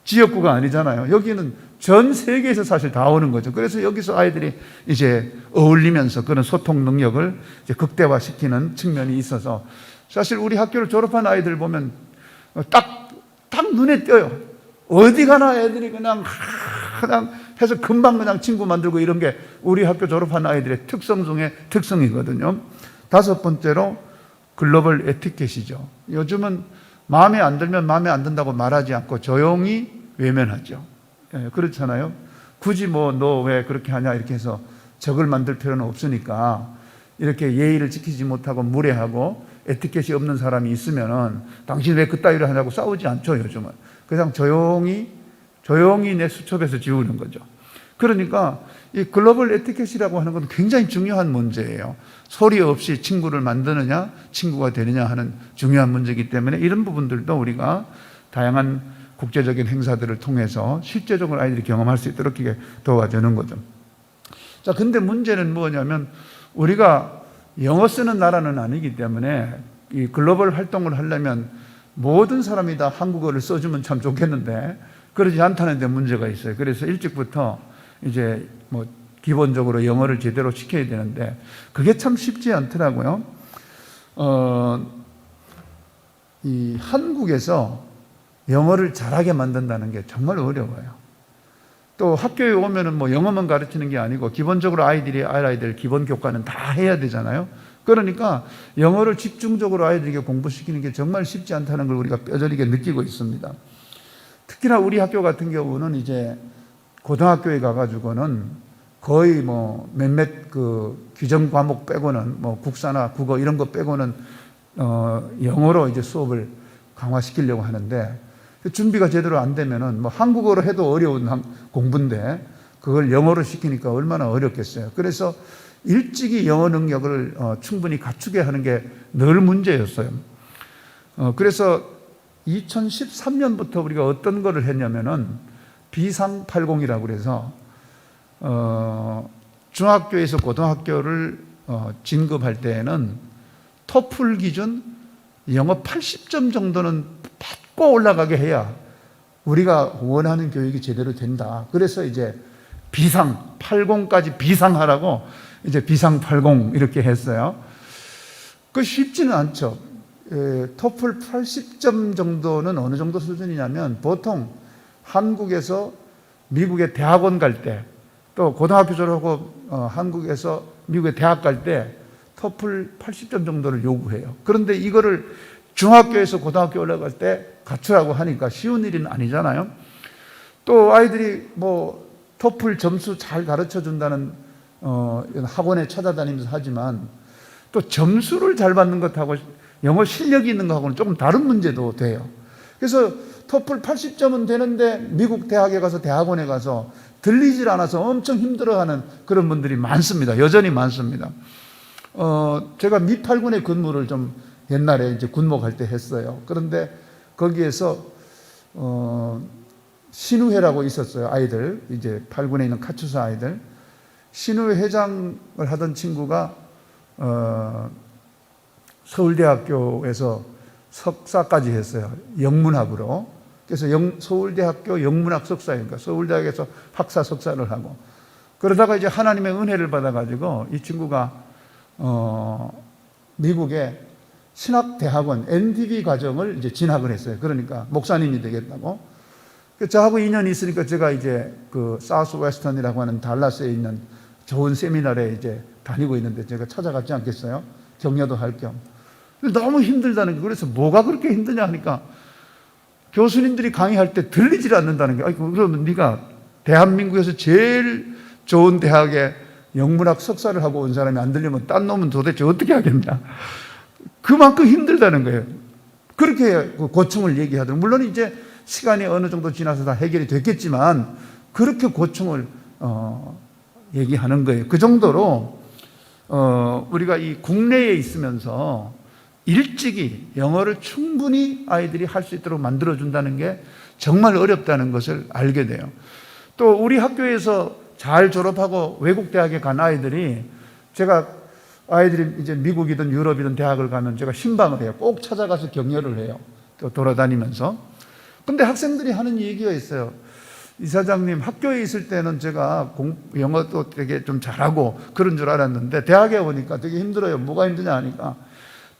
지역구가 아니잖아요. 여기는 전 세계에서 사실 다 오는 거죠. 그래서 여기서 아이들이 이제 어울리면서 그런 소통 능력을 이제 극대화시키는 측면이 있어서 사실 우리 학교를 졸업한 아이들 보면 딱 눈에 띄어요. 어디 가나 애들이 그냥 해서 금방 그냥 친구 만들고 이런 게 우리 학교 졸업한 아이들의 특성 중에 특성이거든요. 다섯 번째로 글로벌 에티켓이죠. 요즘은 마음에 안 들면 마음에 안 든다고 말하지 않고 조용히 외면하죠. 예, 그렇잖아요. 굳이 뭐 너 왜 그렇게 하냐 이렇게 해서 적을 만들 필요는 없으니까 이렇게 예의를 지키지 못하고 무례하고 에티켓이 없는 사람이 있으면은 당신 왜 그따위를 하냐고 싸우지 않죠. 요즘은 그냥 조용히 내 수첩에서 지우는 거죠. 그러니까 이 글로벌 에티켓이라고 하는 건 굉장히 중요한 문제예요. 소리 없이 친구를 만드느냐 친구가 되느냐 하는 중요한 문제이기 때문에 이런 부분들도 우리가 다양한 국제적인 행사들을 통해서 실제적으로 아이들이 경험할 수 있도록 이렇게 도와주는 거죠. 자, 근데 문제는 뭐냐면 우리가 영어 쓰는 나라는 아니기 때문에 이 글로벌 활동을 하려면 모든 사람이 다 한국어를 써주면 참 좋겠는데 그러지 않다는 데 문제가 있어요. 그래서 일찍부터 이제 뭐 기본적으로 영어를 제대로 시켜야 되는데 그게 참 쉽지 않더라고요. 이 한국에서 영어를 잘하게 만든다는 게 정말 어려워요. 또 학교에 오면은 뭐 영어만 가르치는 게 아니고 기본적으로 아이들이 알아야 될 기본 교과는 다 해야 되잖아요. 그러니까 영어를 집중적으로 아이들에게 공부시키는 게 정말 쉽지 않다는 걸 우리가 뼈저리게 느끼고 있습니다. 특히나 우리 학교 같은 경우는 이제 고등학교에 가가지고는 거의 뭐 몇몇 그 규정 과목 빼고는 뭐 국사나 국어 이런 거 빼고는 영어로 이제 수업을 강화시키려고 하는데 준비가 제대로 안 되면은 뭐 한국어로 해도 어려운 공부인데 그걸 영어로 시키니까 얼마나 어렵겠어요. 그래서 일찍이 영어 능력을 충분히 갖추게 하는 게 늘 문제였어요. 그래서 2013년부터 우리가 어떤 거를 했냐면은 비상80이라고 그래서 중학교에서 고등학교를 진급할 때에는 토플 기준 영어 80점 정도는 받고 올라가게 해야 우리가 원하는 교육이 제대로 된다. 그래서 이제 비상 80까지 비상하라고 이제 비상 80 이렇게 했어요. 그 쉽지는 않죠. 토플 80점 정도는 어느 정도 수준이냐면 보통 한국에서 미국에 대학원 갈 때 또 고등학교 졸업하고 한국에서 미국에 대학 갈 때 토플 80점 정도를 요구해요. 그런데 이거를 중학교에서 고등학교 올라갈 때 갖추라고 하니까 쉬운 일은 아니잖아요. 또 아이들이 뭐 토플 점수 잘 가르쳐 준다는 학원에 찾아다니면서 하지만 또 점수를 잘 받는 것하고 영어 실력이 있는 것하고는 조금 다른 문제도 돼요. 그래서 토플 80점은 되는데 미국 대학에 가서 대학원에 가서 들리질 않아서 엄청 힘들어하는 그런 분들이 많습니다. 여전히 많습니다. 제가 미8군의 근무를 좀 옛날에 이제 군목할 때 했어요. 그런데 거기에서 신우회라고 있었어요. 아이들 이제 8군에 있는 카투사 아이들 신우회 회장을 하던 친구가 서울대학교에서 석사까지 했어요. 영문학으로. 그래서 서울대학교 영문학 석사니까 서울대학에서 학사 석사를 하고 그러다가 이제 하나님의 은혜를 받아가지고 이 친구가 미국의 신학대학원 NDB 과정을 이제 진학을 했어요. 그러니까 목사님이 되겠다고. 저하고 인연이 있으니까 제가 이제 그 사우스 웨스턴이라고 하는 달라스에 있는 좋은 세미나에 이제 다니고 있는데 제가 찾아갔지 않겠어요? 격려도 할 겸. 너무 힘들다는 게 그래서 뭐가 그렇게 힘드냐 하니까 교수님들이 강의할 때 들리질 않는다는 게 아이고 그러면 네가 대한민국에서 제일 좋은 대학에 영문학 석사를 하고 온 사람이 안 들리면 딴 놈은 도대체 어떻게 하겠냐. 그만큼 힘들다는 거예요. 그렇게 고충을 얘기하더라고요. 물론 이제 시간이 어느 정도 지나서 다 해결이 됐겠지만 그렇게 고충을 얘기하는 거예요. 그 정도로 우리가 이 국내에 있으면서 일찍이 영어를 충분히 아이들이 할 수 있도록 만들어준다는 게 정말 어렵다는 것을 알게 돼요. 또 우리 학교에서 잘 졸업하고 외국 대학에 간 아이들이 제가 아이들이 이제 미국이든 유럽이든 대학을 가면 제가 신방을 해요. 꼭 찾아가서 격려를 해요. 또 돌아다니면서. 근데 학생들이 하는 얘기가 있어요. 이사장님, 학교에 있을 때는 제가 영어도 되게 좀 잘하고 그런 줄 알았는데 대학에 오니까 되게 힘들어요. 뭐가 힘드냐 하니까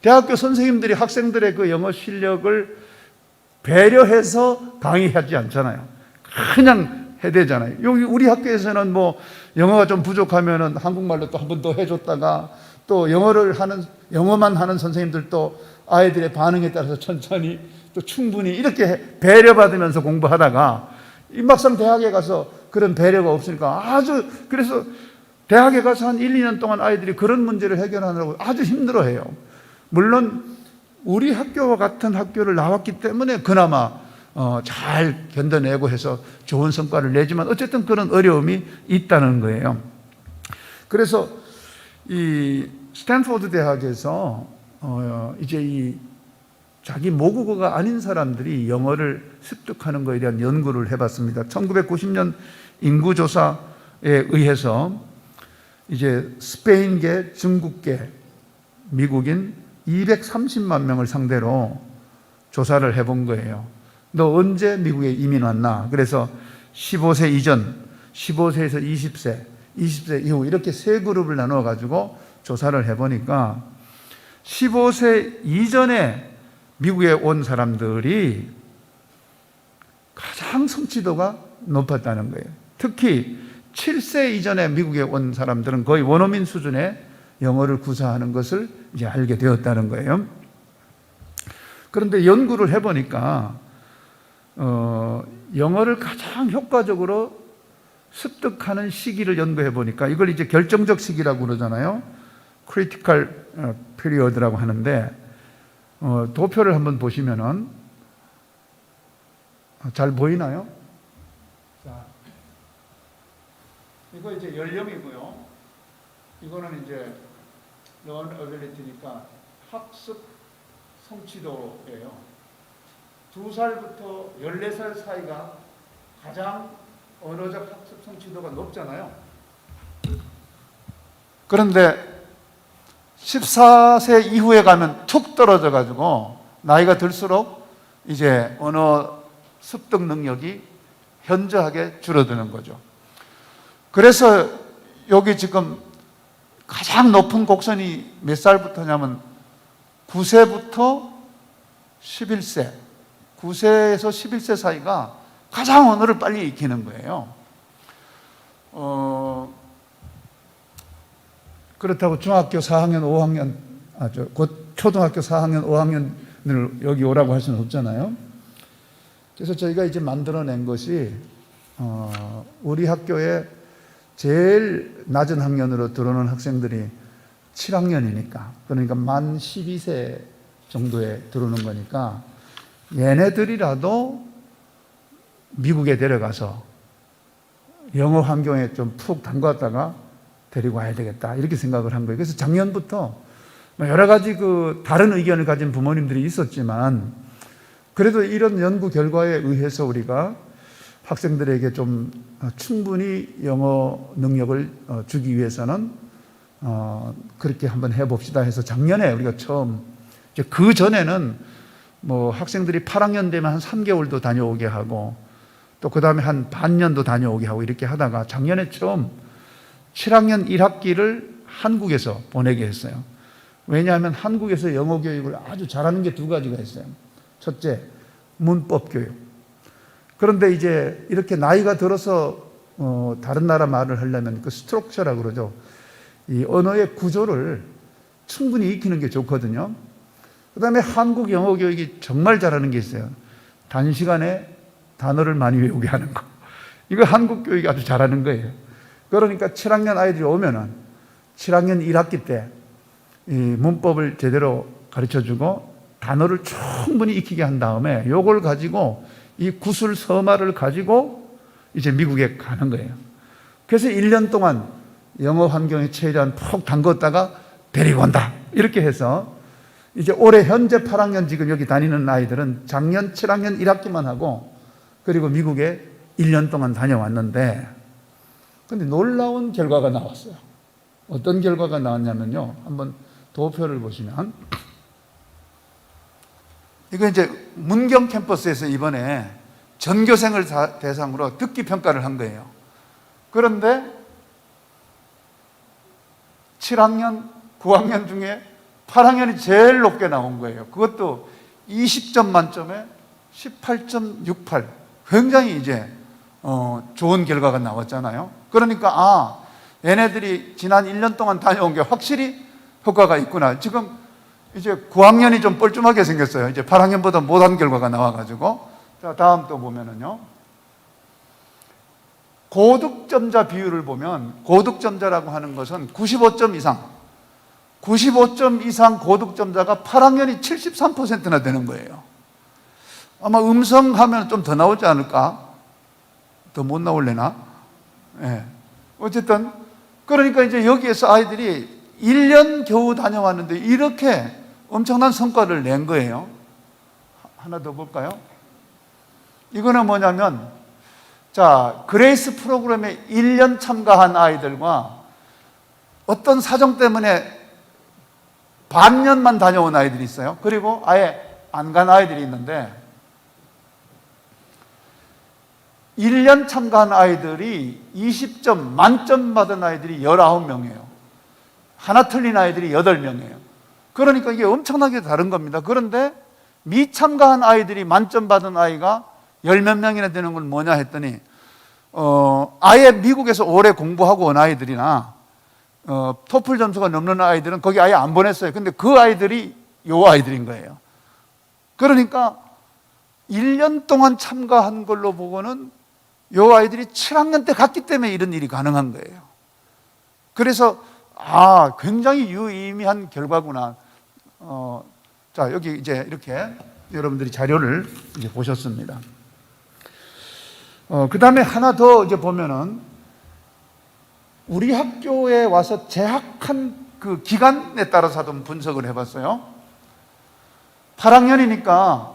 대학교 선생님들이 학생들의 그 영어 실력을 배려해서 강의하지 않잖아요. 그냥 해대잖아요. 여기 우리 학교에서는 뭐 영어가 좀 부족하면은 한국말로 또 한 번 더 해줬다가 또 영어만 하는 선생님들도 아이들의 반응에 따라서 천천히 또 충분히 이렇게 배려받으면서 공부하다가 막상 대학에 가서 그런 배려가 없으니까 그래서 대학에 가서 한 1, 2년 동안 아이들이 그런 문제를 해결하느라고 아주 힘들어해요. 물론 우리 학교와 같은 학교를 나왔기 때문에 그나마 잘 견뎌내고 해서 좋은 성과를 내지만 어쨌든 그런 어려움이 있다는 거예요. 그래서 이 스탠포드 대학에서 이제 이 자기 모국어가 아닌 사람들이 영어를 습득하는 것에 대한 연구를 해봤습니다. 1990년 인구조사에 의해서 이제 스페인계, 중국계, 미국인 230만 명을 상대로 조사를 해본 거예요. 너 언제 미국에 이민 왔나? 그래서 15세 이전, 15세에서 20세 20세 이후 이렇게 세 그룹을 나누어 가지고 조사를 해보니까 15세 이전에 미국에 온 사람들이 가장 성취도가 높았다는 거예요. 특히 7세 이전에 미국에 온 사람들은 거의 원어민 수준의 영어를 구사하는 것을 이제 알게 되었다는 거예요. 그런데 연구를 해보니까 영어를 가장 효과적으로 습득하는 시기를 연구해 보니까 이걸 이제 결정적 시기라고 그러잖아요. 크리티컬 피리어드라고 하는데 도표를 한번 보시면은 잘 보이나요? 자, 이거 이제 연령이고요. 이거는 이제 learn ability니까 학습 성취도예요. 2살부터 14살 사이가 가장 언어적 학습 성취도가 높잖아요. 그런데 14세 이후에 가면 툭 떨어져 가지고 나이가 들수록 이제 언어 습득 능력이 현저하게 줄어드는 거죠. 그래서 여기 지금 가장 높은 곡선이 몇 살부터냐면 9세부터 11세, 9세에서 11세 사이가 가장 언어를 빨리 익히는 거예요. 그렇다고 중학교 4학년, 5학년, 곧 초등학교 4학년, 5학년을 여기 오라고 할 수는 없잖아요. 그래서 저희가 이제 만들어낸 것이 우리 학교에 제일 낮은 학년으로 들어오는 학생들이 7학년이니까, 그러니까 만 12세 정도에 들어오는 거니까 얘네들이라도 미국에 데려가서 영어 환경에 좀 푹 담갔다가 데리고 와야 되겠다, 이렇게 생각을 한 거예요. 그래서 작년부터 여러 가지 다른 의견을 가진 부모님들이 있었지만 그래도 이런 연구 결과에 의해서 우리가 학생들에게 좀 충분히 영어 능력을 주기 위해서는 그렇게 한번 해봅시다 해서 작년에 우리가 처음, 그 전에는 뭐 학생들이 8학년 되면 한 3개월도 다녀오게 하고 또 그 다음에 한 반년도 다녀오게 하고 이렇게 하다가 작년에 처음 7학년 1학기를 한국에서 보내게 했어요. 왜냐하면 한국에서 영어 교육을 아주 잘하는 게 두 가지가 있어요. 첫째, 문법 교육. 그런데 이제 이렇게 나이가 들어서 다른 나라 말을 하려면 그 스트럭처라고 그러죠. 이 언어의 구조를 충분히 익히는 게 좋거든요. 그 다음에 한국 영어 교육이 정말 잘하는 게 있어요. 단시간에 단어를 많이 외우게 하는 거. 이거 한국 교육이 아주 잘하는 거예요. 그러니까 7학년 아이들이 오면은 7학년 1학기 때 이 문법을 제대로 가르쳐주고 단어를 충분히 익히게 한 다음에 요걸 가지고 이 구술 서말을 가지고 이제 미국에 가는 거예요. 그래서 1년 동안 영어 환경에 최대한 푹 담궜다가 데리고 온다, 이렇게 해서 이제 올해 현재 8학년 지금 여기 다니는 아이들은 작년 7학년 1학기만 하고 그리고 미국에 1년 동안 다녀왔는데, 근데 놀라운 결과가 나왔어요. 어떤 결과가 나왔냐면요, 한번 도표를 보시면 이거 이제 문경 캠퍼스에서 이번에 전교생을 대상으로 듣기 평가를 한 거예요. 그런데 7학년, 9학년 중에 8학년이 제일 높게 나온 거예요. 그것도 20점 만점에 18.68. 굉장히 이제 좋은 결과가 나왔잖아요. 그러니까 얘네들이 지난 1년 동안 다녀온 게 확실히 효과가 있구나. 지금 이제 9학년이 좀 뻘쭘하게 생겼어요. 이제 8학년보다 못한 결과가 나와가지고. 자, 다음 또 보면은요, 고득점자 비율을 보면, 고득점자라고 하는 것은 95점 이상, 95점 이상 고득점자가 8학년이 73%나 되는 거예요. 아마 음성하면 좀 더 나오지 않을까? 더 못 나올래나? 예. 어쨌든, 그러니까 이제 여기에서 아이들이 1년 겨우 다녀왔는데 이렇게 엄청난 성과를 낸 거예요. 하나 더 볼까요? 이거는 뭐냐면, 자, 그레이스 프로그램에 1년 참가한 아이들과 어떤 사정 때문에 반년만 다녀온 아이들이 있어요. 그리고 아예 안 간 아이들이 있는데, 1년 참가한 아이들이 20점 만점 받은 아이들이 19명이에요. 하나 틀린 아이들이 8명이에요. 그러니까 이게 엄청나게 다른 겁니다. 그런데 미참가한 아이들이 만점 받은 아이가 10몇 명이나 되는 건 뭐냐 했더니 아예 미국에서 오래 공부하고 온 아이들이나 토플 점수가 넘는 아이들은 거기 아예 안 보냈어요. 근데 그 아이들이 요 아이들인 거예요. 그러니까 1년 동안 참가한 걸로 보고는 요 아이들이 7학년 때 갔기 때문에 이런 일이 가능한 거예요. 그래서 굉장히 유의미한 결과구나. 자, 여기 이제 이렇게 여러분들이 자료를 이제 보셨습니다. 그 다음에 하나 더 이제 보면은 우리 학교에 와서 재학한 그 기간에 따라서 한번 분석을 해봤어요. 8학년이니까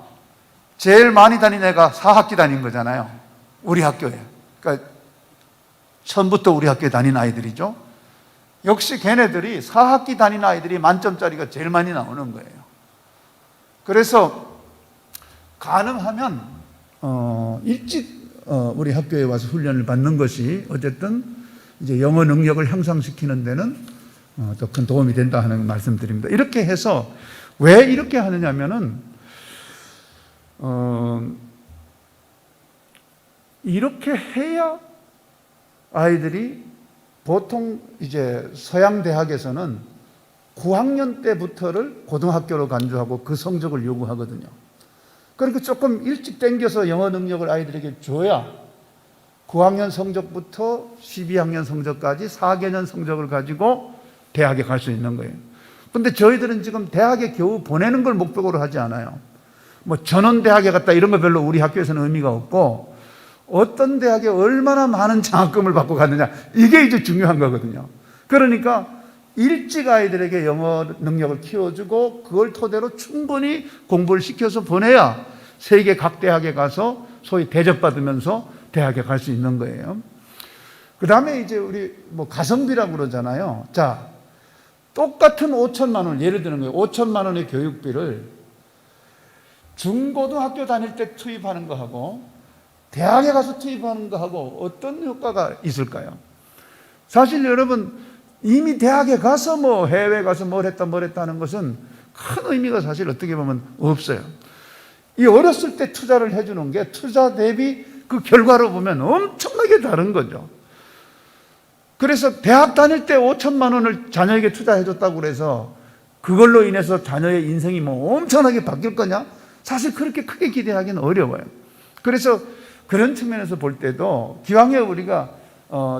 제일 많이 다닌 애가 4학기 다닌 거잖아요. 우리 학교에. 그러니까 처음부터 우리 학교에 다닌 아이들이죠. 역시 걔네들이 4학기 다닌 아이들이 만점짜리가 제일 많이 나오는 거예요. 그래서 가능하면 일찍 우리 학교에 와서 훈련을 받는 것이 어쨌든 이제 영어 능력을 향상시키는 데는 더 큰 도움이 된다 하는 말씀드립니다. 이렇게 해서 왜 이렇게 하느냐면은 이렇게 해야 아이들이 보통 이제 서양 대학에서는 9학년 때부터를 고등학교로 간주하고 그 성적을 요구하거든요. 그러니까 조금 일찍 당겨서 영어 능력을 아이들에게 줘야 9학년 성적부터 12학년 성적까지 4개년 성적을 가지고 대학에 갈 수 있는 거예요. 근데 저희들은 지금 대학에 겨우 보내는 걸 목적으로 하지 않아요. 뭐 전원대학에 갔다 이런 거 별로 우리 학교에서는 의미가 없고 어떤 대학에 얼마나 많은 장학금을 받고 갔느냐 이게 이제 중요한 거거든요. 그러니까 일찍 아이들에게 영어 능력을 키워주고 그걸 토대로 충분히 공부를 시켜서 보내야 세계 각 대학에 가서 소위 대접받으면서 대학에 갈 수 있는 거예요. 그 다음에 이제 우리 뭐 가성비라고 그러잖아요. 자, 똑같은 5천만 원, 예를 드는 거예요. 5천만 원의 교육비를 중고등학교 다닐 때 투입하는 거하고 대학에 가서 투입하는 거하고 어떤 효과가 있을까요? 사실 여러분 이미 대학에 가서 뭐 해외 가서 뭘 했다 하는 것은 큰 의미가 사실 어떻게 보면 없어요. 이 어렸을 때 투자를 해주는 게 투자 대비 그 결과로 보면 엄청나게 다른 거죠. 그래서 대학 다닐 때 5천만 원을 자녀에게 투자해줬다고 그래서 그걸로 인해서 자녀의 인생이 뭐 엄청나게 바뀔 거냐? 사실 그렇게 크게 기대하기는 어려워요. 그래서 그런 측면에서 볼 때도 기왕에 우리가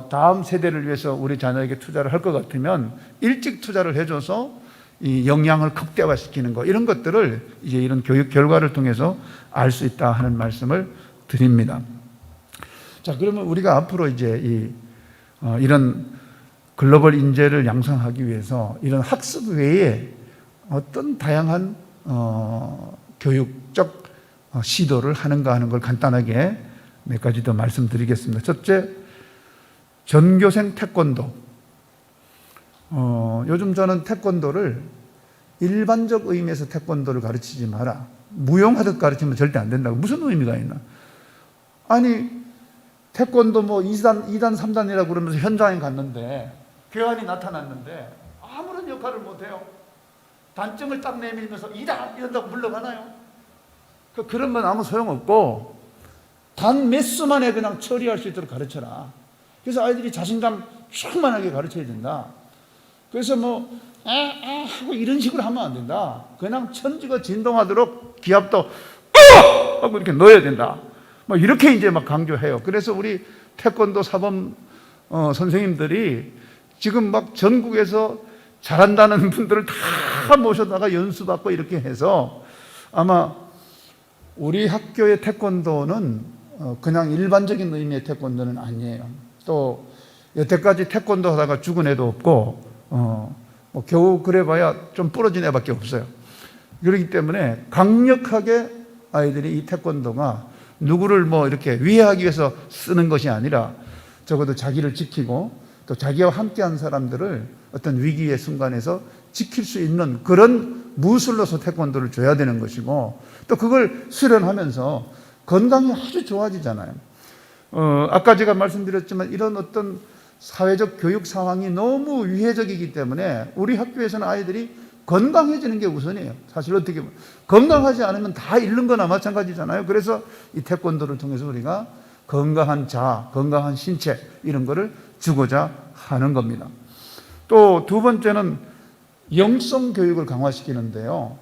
다음 세대를 위해서 우리 자녀에게 투자를 할 것 같으면 일찍 투자를 해줘서 이 역량을 극대화시키는 거 이런 것들을 이제 이런 교육 결과를 통해서 알 수 있다 하는 말씀을 드립니다. 자, 그러면 우리가 앞으로 이제 이런 글로벌 인재를 양성하기 위해서 이런 학습 외에 어떤 다양한 교육적 시도를 하는가 하는 걸 간단하게 몇 가지 더 말씀드리겠습니다. 첫째, 전교생 태권도. 요즘 저는 태권도를 일반적 의미에서 태권도를 가르치지 마라. 무용하듯 가르치면 절대 안 된다고. 무슨 의미가 있나? 아니, 태권도 뭐 2단, 3단이라고 그러면서 현장에 갔는데 교환이 나타났는데 아무런 역할을 못해요. 단점을 딱 내밀면서 2단 이런다고 물러가나요? 그런 건 아무 소용없고 단 몇 수 만에 그냥 처리할 수 있도록 가르쳐라. 그래서 아이들이 자신감 충만하게 가르쳐야 된다. 그래서 뭐 하고 이런 식으로 하면 안 된다. 그냥 천지가 진동하도록 기합도 하고 이렇게 넣어야 된다. 뭐 이렇게 이제 막 강조해요. 그래서 우리 태권도 사범 선생님들이 지금 막 전국에서 잘한다는 분들을 다 모셔다가 연수받고 이렇게 해서 아마 우리 학교의 태권도는 그냥 일반적인 의미의 태권도는 아니에요. 또 여태까지 태권도 하다가 죽은 애도 없고 뭐 겨우 그래봐야 좀 부러진 애밖에 없어요. 그렇기 때문에 강력하게 아이들이 이 태권도가 누구를 뭐 이렇게 위해하기 위해서 쓰는 것이 아니라 적어도 자기를 지키고 또 자기와 함께한 사람들을 어떤 위기의 순간에서 지킬 수 있는 그런 무술로서 태권도를 줘야 되는 것이고 또 그걸 수련하면서 건강이 아주 좋아지잖아요. 아까 제가 말씀드렸지만 이런 어떤 사회적 교육 상황이 너무 위해적이기 때문에 우리 학교에서는 아이들이 건강해지는 게 우선이에요. 사실 어떻게 보면 건강하지 않으면 다 잃는 거나 마찬가지잖아요. 그래서 이 태권도를 통해서 우리가 건강한 자아, 건강한 신체 이런 거를 주고자 하는 겁니다. 또 두 번째는 영성 교육을 강화시키는데요.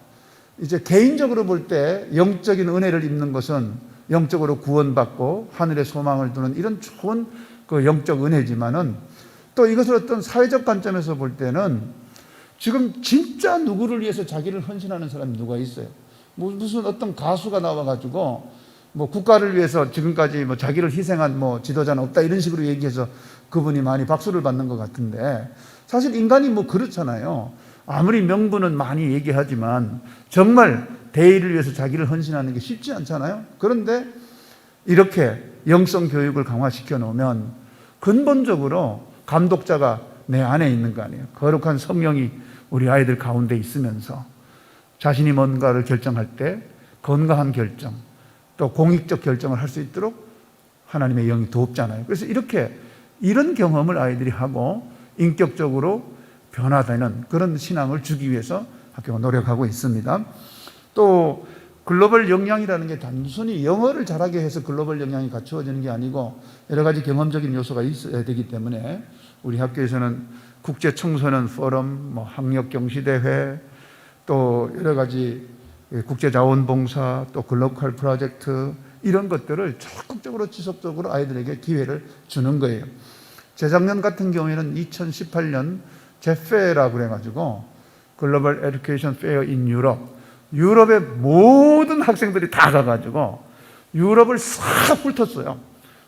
이제 개인적으로 볼 때 영적인 은혜를 입는 것은 영적으로 구원받고 하늘의 소망을 두는 이런 좋은 그 영적 은혜지만은 또 이것을 어떤 사회적 관점에서 볼 때는 지금 진짜 누구를 위해서 자기를 헌신하는 사람이 누가 있어요? 무슨 어떤 가수가 나와가지고 뭐 국가를 위해서 지금까지 뭐 자기를 희생한 뭐 지도자는 없다 이런 식으로 얘기해서 그분이 많이 박수를 받는 것 같은데 사실 인간이 뭐 그렇잖아요. 아무리 명분은 많이 얘기하지만 정말 대의를 위해서 자기를 헌신하는 게 쉽지 않잖아요. 그런데 이렇게 영성 교육을 강화시켜 놓으면 근본적으로 감독자가 내 안에 있는 거 아니에요. 거룩한 성령이 우리 아이들 가운데 있으면서 자신이 뭔가를 결정할 때 건강한 결정, 또 공익적 결정을 할 수 있도록 하나님의 영이 돕잖아요. 그래서 이런 경험을 아이들이 하고 인격적으로 변화되는 그런 신앙을 주기 위해서 학교가 노력하고 있습니다. 또 글로벌 역량이라는 게 단순히 영어를 잘하게 해서 글로벌 역량이 갖추어지는 게 아니고 여러 가지 경험적인 요소가 있어야 되기 때문에 우리 학교에서는 국제 청소년 포럼, 뭐 학력 경시 대회, 또 여러 가지 국제 자원봉사, 또 글로컬 프로젝트 이런 것들을 적극적으로 지속적으로 아이들에게 기회를 주는 거예요. 재작년 같은 경우에는 2018년 제페라고 그래가지고 글로벌 에듀케이션 페어 인 유럽의 모든 학생들이 다 가가지고 유럽을 싹 훑었어요.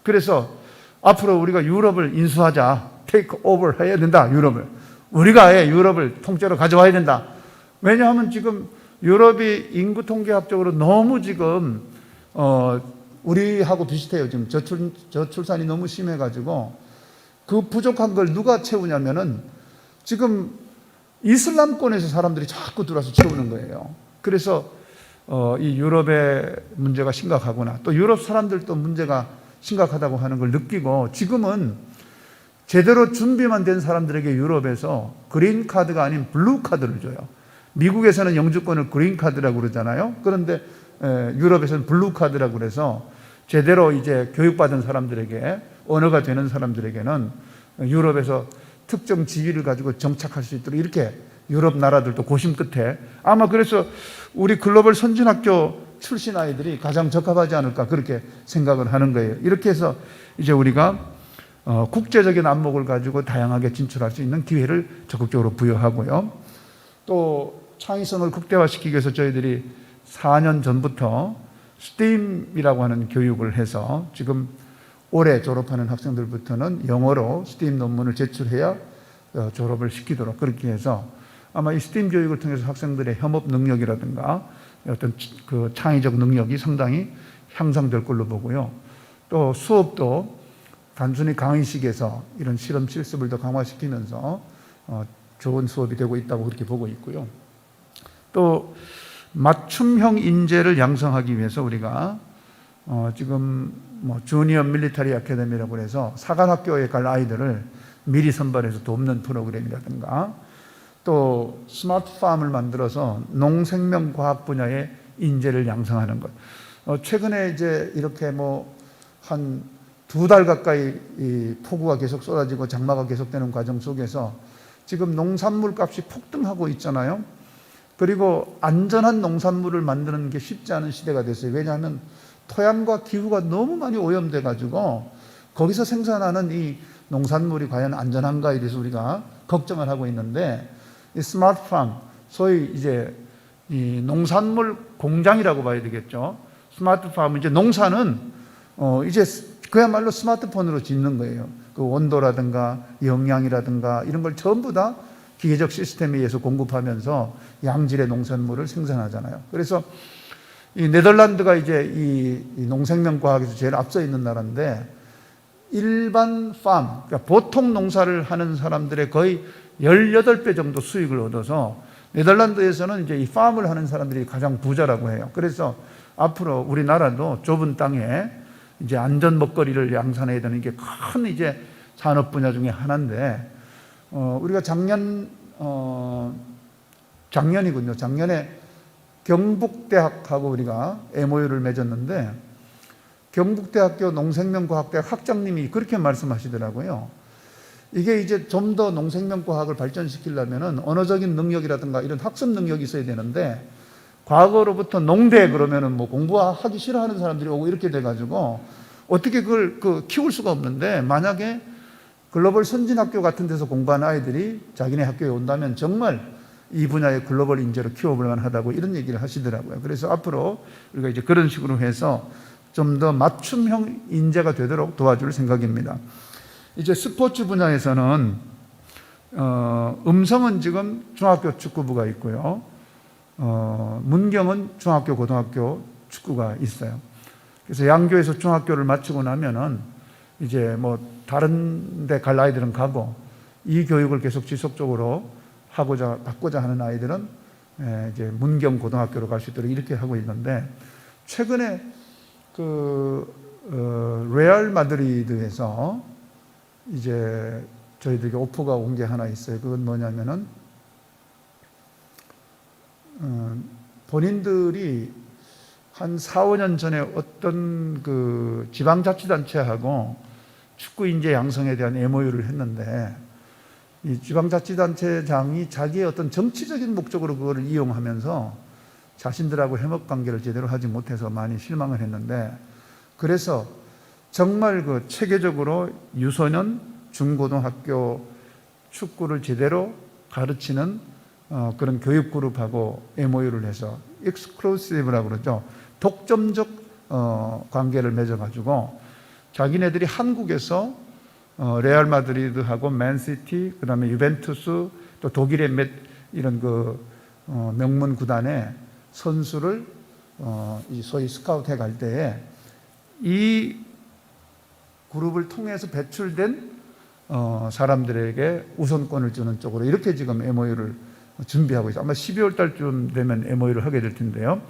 그래서 앞으로 우리가 유럽을 인수하자, 테이크 오버 해야 된다. 유럽을 우리가 아예 유럽을 통째로 가져와야 된다. 왜냐하면 지금 유럽이 인구 통계학적으로 너무 지금 우리하고 비슷해요. 지금 저출산이 너무 심해가지고 그 부족한 걸 누가 채우냐면은 지금 이슬람권에서 사람들이 자꾸 들어와서 채우는 거예요. 그래서 이 유럽의 문제가 심각하구나. 또 유럽 사람들도 문제가 심각하다고 하는 걸 느끼고 지금은 제대로 준비만 된 사람들에게 유럽에서 그린 카드가 아닌 블루 카드를 줘요. 미국에서는 영주권을 그린 카드라고 그러잖아요. 그런데 유럽에서는 블루 카드라고 그래서 제대로 이제 교육받은 사람들에게 언어가 되는 사람들에게는 유럽에서 특정 지위를 가지고 정착할 수 있도록 이렇게 유럽 나라들도 고심 끝에 아마 그래서 우리 글로벌 선진학교 출신 아이들이 가장 적합하지 않을까 그렇게 생각을 하는 거예요. 이렇게 해서 이제 우리가 국제적인 안목을 가지고 다양하게 진출할 수 있는 기회를 적극적으로 부여하고요. 또 창의성을 극대화시키기 위해서 저희들이 4년 전부터 STEAM이라고 하는 교육을 해서 지금 올해 졸업하는 학생들부터는 영어로 STEAM 논문을 제출해야 졸업을 시키도록 그렇게 해서 아마 이 STEAM 교육을 통해서 학생들의 협업 능력이라든가 어떤 그 창의적 능력이 상당히 향상될 걸로 보고요. 또 수업도 단순히 강의식에서 이런 실험 실습을 더 강화시키면서 좋은 수업이 되고 있다고 그렇게 보고 있고요. 또 맞춤형 인재를 양성하기 위해서 우리가 지금 뭐 주니어 밀리터리 아카데미라고 해서 사관학교에 갈 아이들을 미리 선발해서 돕는 프로그램이라든가 또 스마트팜을 만들어서 농생명과학 분야의 인재를 양성하는 것. 최근에 이제 이렇게 뭐 한 2달 가까이 이 폭우가 계속 쏟아지고 장마가 계속되는 과정 속에서 지금 농산물 값이 폭등하고 있잖아요. 그리고 안전한 농산물을 만드는 게 쉽지 않은 시대가 됐어요. 왜냐하면 토양과 기후가 너무 많이 오염돼 가지고 거기서 생산하는 이 농산물이 과연 안전한가에 대해서 우리가 걱정을 하고 있는데 이 스마트팜, 소위 이제 이 농산물 공장이라고 봐야 되겠죠. 스마트팜 이제 농사는 이제 그야말로 스마트폰으로 짓는 거예요. 그 온도라든가 영양이라든가 이런 걸 전부 다 기계적 시스템에 의해서 공급하면서 양질의 농산물을 생산하잖아요. 그래서 이 네덜란드가 이제 이 농생명과학에서 제일 앞서 있는 나라인데 일반 팜, 그러니까 보통 농사를 하는 사람들의 거의 18배 정도 수익을 얻어서 네덜란드에서는 이제 이 팜을 하는 사람들이 가장 부자라고 해요. 그래서 앞으로 우리나라도 좁은 땅에 이제 안전 먹거리를 양산해야 되는 게 큰 이제 산업 분야 중에 하나인데, 우리가 작년이군요. 작년에 경북대학하고 우리가 MOU를 맺었는데, 경북대학교 농생명과학대학 학장님이 그렇게 말씀하시더라고요. 이게 이제 좀 더 농생명과학을 발전시키려면은 언어적인 능력이라든가 이런 학습 능력이 있어야 되는데, 과거로부터 농대 그러면은 뭐 공부하기 싫어하는 사람들이 오고 이렇게 돼가지고 어떻게 그걸 키울 수가 없는데, 만약에 글로벌 선진학교 같은 데서 공부하는 아이들이 자기네 학교에 온다면 정말 이 분야의 글로벌 인재로 키워볼 만하다고 이런 얘기를 하시더라고요. 그래서 앞으로 우리가 이제 그런 식으로 해서 좀 더 맞춤형 인재가 되도록 도와줄 생각입니다. 이제 스포츠 분야에서는 음성은 지금 중학교 축구부가 있고요. 문경은 중학교, 고등학교 축구가 있어요. 그래서 양교에서 중학교를 마치고 나면은 이제 뭐 다른 데 갈 아이들은 가고, 이 교육을 계속 지속적으로 받고자 하는 아이들은 이제 문경 고등학교로 갈 수 있도록 이렇게 하고 있는데, 최근에 레알 마드리드에서 이제 저희들에게 오퍼가 온 게 하나 있어요. 그건 뭐냐면은 본인들이 한 4, 5년 전에 어떤 지방자치단체하고 축구 인재 양성에 대한 MOU를 했는데, 이 지방자치단체장이 자기의 어떤 정치적인 목적으로 그거를 이용하면서 자신들하고 해먹 관계를 제대로 하지 못해서 많이 실망을 했는데, 그래서 정말 체계적으로 유소년, 중고등학교 축구를 제대로 가르치는 그런 교육그룹하고 MOU를 해서 익스클루시브라고 그러죠. 독점적 관계를 맺어가지고 자기네들이 한국에서 레알 마드리드하고 맨시티, 그 다음에 유벤투스, 또 독일의 이런 명문 구단의 선수를 소위 스카우트 해갈 때에 이 그룹을 통해서 배출된 사람들에게 우선권을 주는 쪽으로 이렇게 지금 MOU를 준비하고 있어요. 아마 12월 달쯤 되면 MOU를 하게 될 텐데요.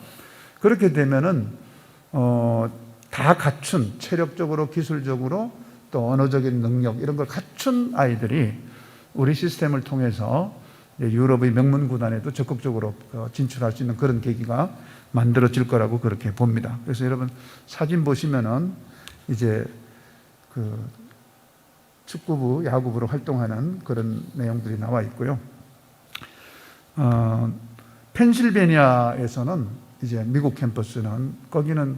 그렇게 되면은 다 갖춘, 체력적으로, 기술적으로, 또 언어적인 능력 이런 걸 갖춘 아이들이 우리 시스템을 통해서 유럽의 명문 구단에도 적극적으로 진출할 수 있는 그런 계기가 만들어질 거라고 그렇게 봅니다. 그래서 여러분 사진 보시면은 이제 축구부, 야구부로 활동하는 그런 내용들이 나와 있고요. 펜실베니아에서는 이제 미국 캠퍼스는 거기는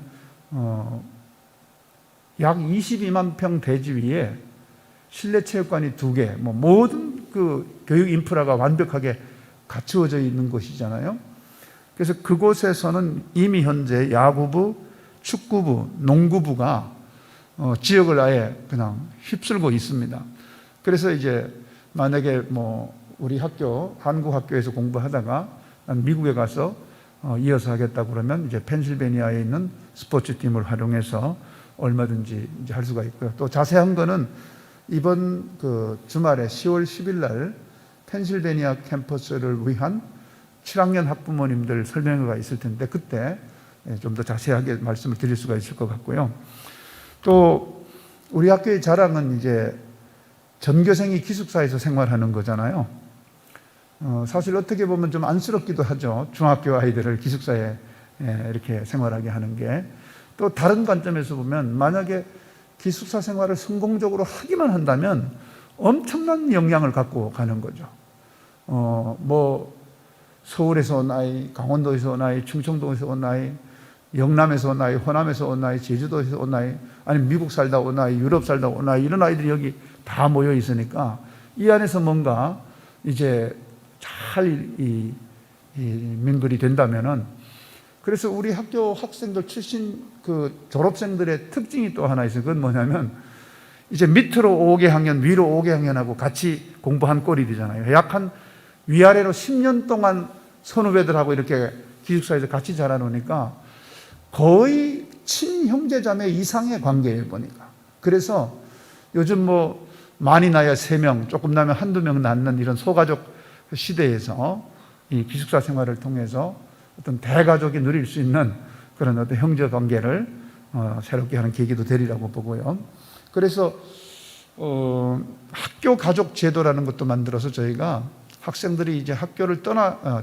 약 22만 평 대지 위에 실내 체육관이 2개, 뭐 모든 교육 인프라가 완벽하게 갖추어져 있는 곳이잖아요. 그래서 그곳에서는 이미 현재 야구부, 축구부, 농구부가 지역을 아예 그냥 휩쓸고 있습니다. 그래서 이제 만약에 뭐 우리 학교, 한국 학교에서 공부하다가 난 미국에 가서 이어서 하겠다고 그러면 이제 펜실베니아에 있는 스포츠 팀을 활용해서 얼마든지 이제 할 수가 있고요. 또 자세한 거는 이번 주말에 10월 10일 날 펜실베니아 캠퍼스를 위한 7학년 학부모님들 설명회가 있을 텐데 그때 좀 더 자세하게 말씀을 드릴 수가 있을 것 같고요. 또 우리 학교의 자랑은 이제 전교생이 기숙사에서 생활하는 거잖아요. 사실 어떻게 보면 좀 안쓰럽기도 하죠. 중학교 아이들을 기숙사에 이렇게 생활하게 하는 게. 또 다른 관점에서 보면 만약에 기숙사 생활을 성공적으로 하기만 한다면 엄청난 영향을 갖고 가는 거죠. 뭐 서울에서 온 아이, 강원도에서 온 아이, 충청도에서 온 아이, 영남에서 온 아이, 호남에서 온 아이, 제주도에서 온 아이, 아니면 미국 살다 온 아이, 유럽 살다 온 아이, 이런 아이들이 여기 다 모여 있으니까 이 안에서 뭔가 이제 잘 민글이 된다면은, 그래서 우리 학교 학생들 출신 졸업생들의 특징이 또 하나 있어요. 그건 뭐냐면 이제 밑으로 5개 학년, 위로 5개 학년하고 같이 공부한 꼴이 되잖아요. 약 한 위아래로 10년 동안 선후배들하고 이렇게 기숙사에서 같이 자라놓으니까 거의 친형제자매 이상의 관계예요, 보니까. 그래서 요즘 뭐 많이 나야 3명, 조금 나면 한두 명 낳는 이런 소가족 시대에서 이 기숙사 생활을 통해서 어떤 대가족이 누릴 수 있는 그런 어떤 형제 관계를 새롭게 하는 계기도 되리라고 보고요. 그래서 학교 가족 제도라는 것도 만들어서 저희가 학생들이 이제 학교를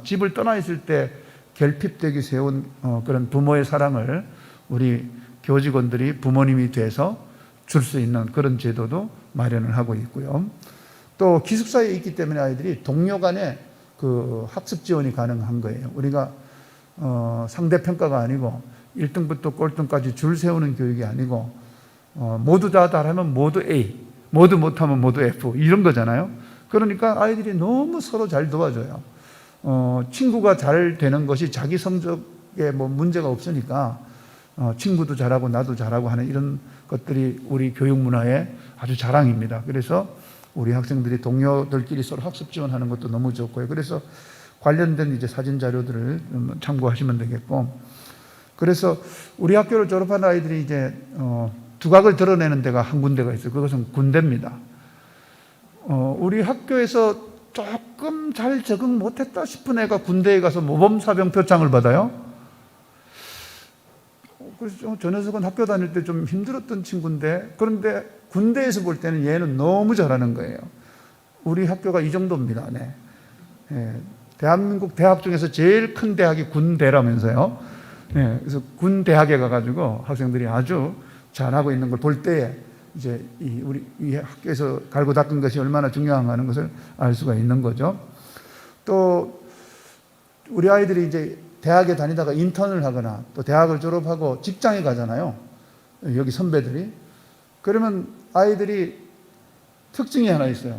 집을 떠나 있을 때 결핍되기 세운 그런 부모의 사랑을 우리 교직원들이 부모님이 돼서 줄 수 있는 그런 제도도 마련을 하고 있고요. 또 기숙사에 있기 때문에 아이들이 동료 간에 그 학습 지원이 가능한 거예요. 우리가 상대평가가 아니고 1등부터 꼴등까지 줄 세우는 교육이 아니고 모두 다 잘하면 모두 A, 모두 못하면 모두 F 이런 거잖아요. 그러니까 아이들이 너무 서로 잘 도와줘요. 친구가 잘 되는 것이 자기 성적에 뭐 문제가 없으니까 친구도 잘하고 나도 잘하고 하는 이런 것들이 우리 교육 문화의 아주 자랑입니다. 그래서 우리 학생들이 동료들끼리 서로 학습 지원하는 것도 너무 좋고요. 그래서 관련된 이제 사진 자료들을 참고하시면 되겠고, 그래서 우리 학교를 졸업한 아이들이 이제 두각을 드러내는 데가 한 군데가 있어요. 그것은 군대입니다. 우리 학교에서 조금 잘 적응 못했다 싶은 애가 군대에 가서 모범사병 표창을 받아요. 그래서 저 녀석은 학교 다닐 때 좀 힘들었던 친구인데, 그런데 군대에서 볼 때는 얘는 너무 잘하는 거예요. 우리 학교가 이 정도입니다. 네. 대한민국 대학 중에서 제일 큰 대학이 군대라면서요. 네. 그래서 군대학에 가가지고 학생들이 아주 잘하고 있는 걸 볼 때에 이제 우리 이 학교에서 갈고 닦은 것이 얼마나 중요한가 하는 것을 알 수가 있는 거죠. 또 우리 아이들이 이제 대학에 다니다가 인턴을 하거나 또 대학을 졸업하고 직장에 가잖아요. 여기 선배들이. 그러면 아이들이 특징이 하나 있어요.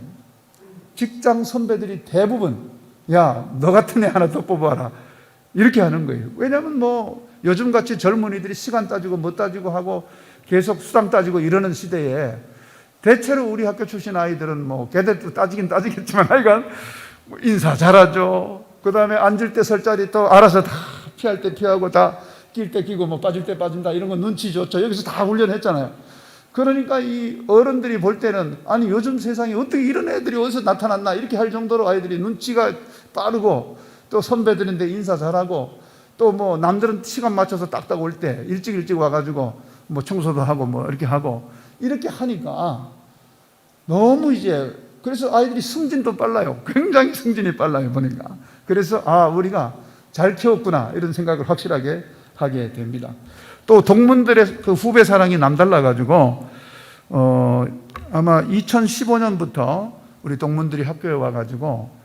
직장 선배들이 대부분 야, 너 같은 애 하나 더 뽑아라. 이렇게 하는 거예요. 왜냐하면 뭐 요즘같이 젊은이들이 시간 따지고 못 따지고 하고 계속 수당 따지고 이러는 시대에 대체로 우리 학교 출신 아이들은 뭐 걔들도 따지긴 따지겠지만 하여간 인사 잘하죠. 그 다음에 앉을 때 설 자리 또 알아서 다 피할 때 피하고 다 낄 때 끼고 뭐 빠질 때 빠진다 이런 거 눈치 좋죠. 여기서 다 훈련했잖아요. 그러니까 이 어른들이 볼 때는 아니 요즘 세상에 어떻게 이런 애들이 어디서 나타났나 이렇게 할 정도로 아이들이 눈치가 빠르고 또 선배들인데 인사 잘하고 또 뭐 남들은 시간 맞춰서 딱딱 올 때 일찍 와가지고 뭐 청소도 하고 뭐 이렇게 하고 이렇게 하니까 너무 이제 그래서 아이들이 승진도 빨라요. 굉장히 승진이 빨라요 보니까. 그래서 우리가 잘 키웠구나 이런 생각을 확실하게 하게 됩니다. 또 동문들의 그 후배 사랑이 남달라가지고 아마 2015년부터 우리 동문들이 학교에 와가지고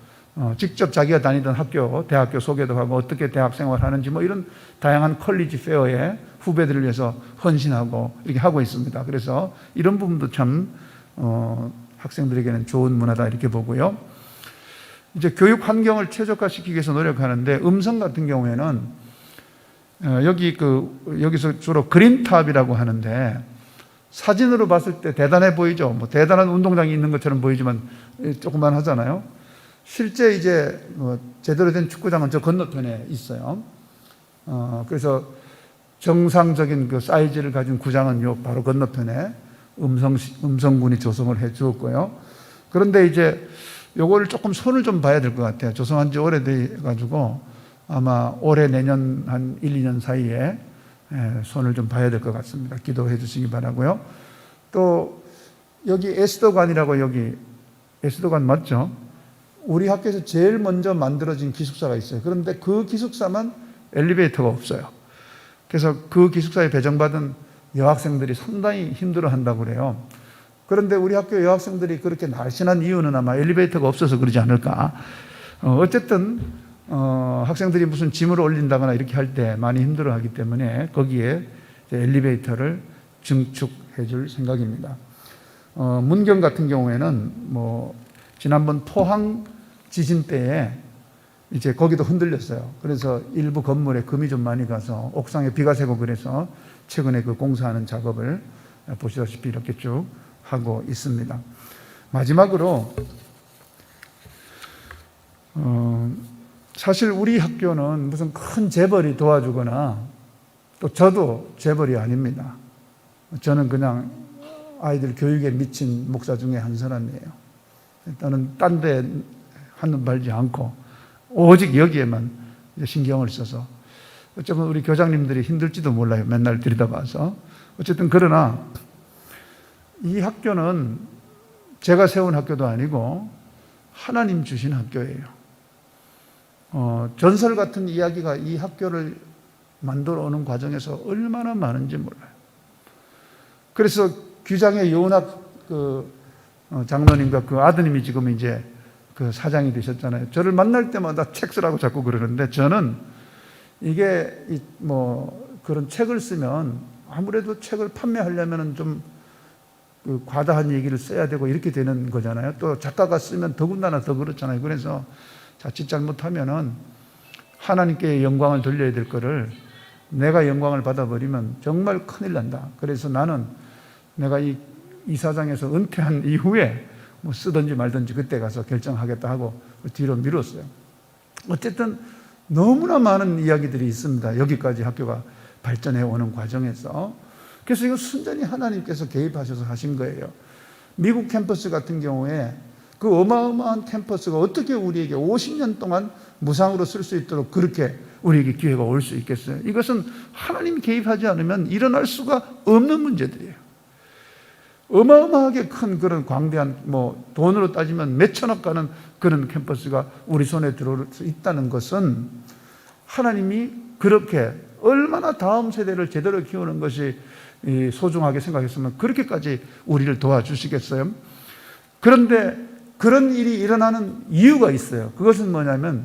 직접 자기가 다니던 학교, 대학교 소개도 하고 어떻게 대학 생활하는지 뭐 이런 다양한 컬리지 페어에 후배들을 위해서 헌신하고 이렇게 하고 있습니다. 그래서 이런 부분도 참 학생들에게는 좋은 문화다 이렇게 보고요. 이제 교육 환경을 최적화시키기 위해서 노력하는데 음성 같은 경우에는 여기서 주로 그린탑이라고 하는데 사진으로 봤을 때 대단해 보이죠. 뭐 대단한 운동장이 있는 것처럼 보이지만 조그만 하잖아요. 실제 이제 제대로 된 축구장은 저 건너편에 있어요. 그래서 정상적인 그 사이즈를 가진 구장은 요 바로 건너편에 음성군이 조성을 해 주었고요. 그런데 이제 요거를 조금 손을 좀 봐야 될 것 같아요. 조성한 지 오래돼 가지고 아마 올해 내년 한 1, 2년 사이에 손을 좀 봐야 될 것 같습니다. 기도해 주시기 바라고요. 또 여기 에스더관이라고 여기 에스더관 맞죠? 우리 학교에서 제일 먼저 만들어진 기숙사가 있어요. 그런데 그 기숙사만 엘리베이터가 없어요. 그래서 그 기숙사에 배정받은 여학생들이 상당히 힘들어한다고 그래요. 그런데 우리 학교 여학생들이 그렇게 날씬한 이유는 아마 엘리베이터가 없어서 그러지 않을까. 어쨌든 학생들이 무슨 짐을 올린다거나 이렇게 할 때 많이 힘들어하기 때문에 거기에 엘리베이터를 증축해 줄 생각입니다. 문경 같은 경우에는 뭐 지난번 포항 지진 때에 이제 거기도 흔들렸어요. 그래서 일부 건물에 금이 좀 많이 가서 옥상에 비가 새고 그래서 최근에 그 공사하는 작업을 보시다시피 이렇게 쭉 하고 있습니다. 마지막으로 사실 우리 학교는 무슨 큰 재벌이 도와주거나 또 저도 재벌이 아닙니다. 저는 그냥 아이들 교육에 미친 목사 중에 한 사람이에요. 일단은 딴 데 한눈 팔지 않고 오직 여기에만 신경을 써서 어쩌면 우리 교장님들이 힘들지도 몰라요. 맨날 들여다봐서. 어쨌든 그러나 이 학교는 제가 세운 학교도 아니고 하나님 주신 학교예요. 전설 같은 이야기가 이 학교를 만들어 오는 과정에서 얼마나 많은지 몰라요. 그래서 규장의 요은학 장로님과 그 아드님이 지금 이제 그 사장이 되셨잖아요. 저를 만날 때마다 책 쓰라고 자꾸 그러는데 저는 이게 뭐 그런 책을 쓰면 아무래도 책을 판매하려면 좀 그 과다한 얘기를 써야 되고 이렇게 되는 거잖아요. 또 작가가 쓰면 더군다나 더 그렇잖아요. 그래서 자칫 잘못하면은 하나님께 영광을 돌려야 될 거를 내가 영광을 받아버리면 정말 큰일 난다. 그래서 나는 내가 이 이사장에서 은퇴한 이후에 뭐 쓰든지 말든지 그때 가서 결정하겠다 하고 뒤로 미뤘어요. 어쨌든 너무나 많은 이야기들이 있습니다. 여기까지 학교가 발전해 오는 과정에서. 그래서 이거 순전히 하나님께서 개입하셔서 하신 거예요. 미국 캠퍼스 같은 경우에 그 어마어마한 캠퍼스가 어떻게 우리에게 50년 동안 무상으로 쓸 수 있도록 그렇게 우리에게 기회가 올 수 있겠어요? 이것은 하나님이 개입하지 않으면 일어날 수가 없는 문제들이에요. 어마어마하게 큰 그런 광대한 뭐 돈으로 따지면 몇천억 가는 그런 캠퍼스가 우리 손에 들어올 수 있다는 것은 하나님이 그렇게 얼마나 다음 세대를 제대로 키우는 것이 소중하게 생각했으면 그렇게까지 우리를 도와주시겠어요? 그런데 그런 일이 일어나는 이유가 있어요. 그것은 뭐냐면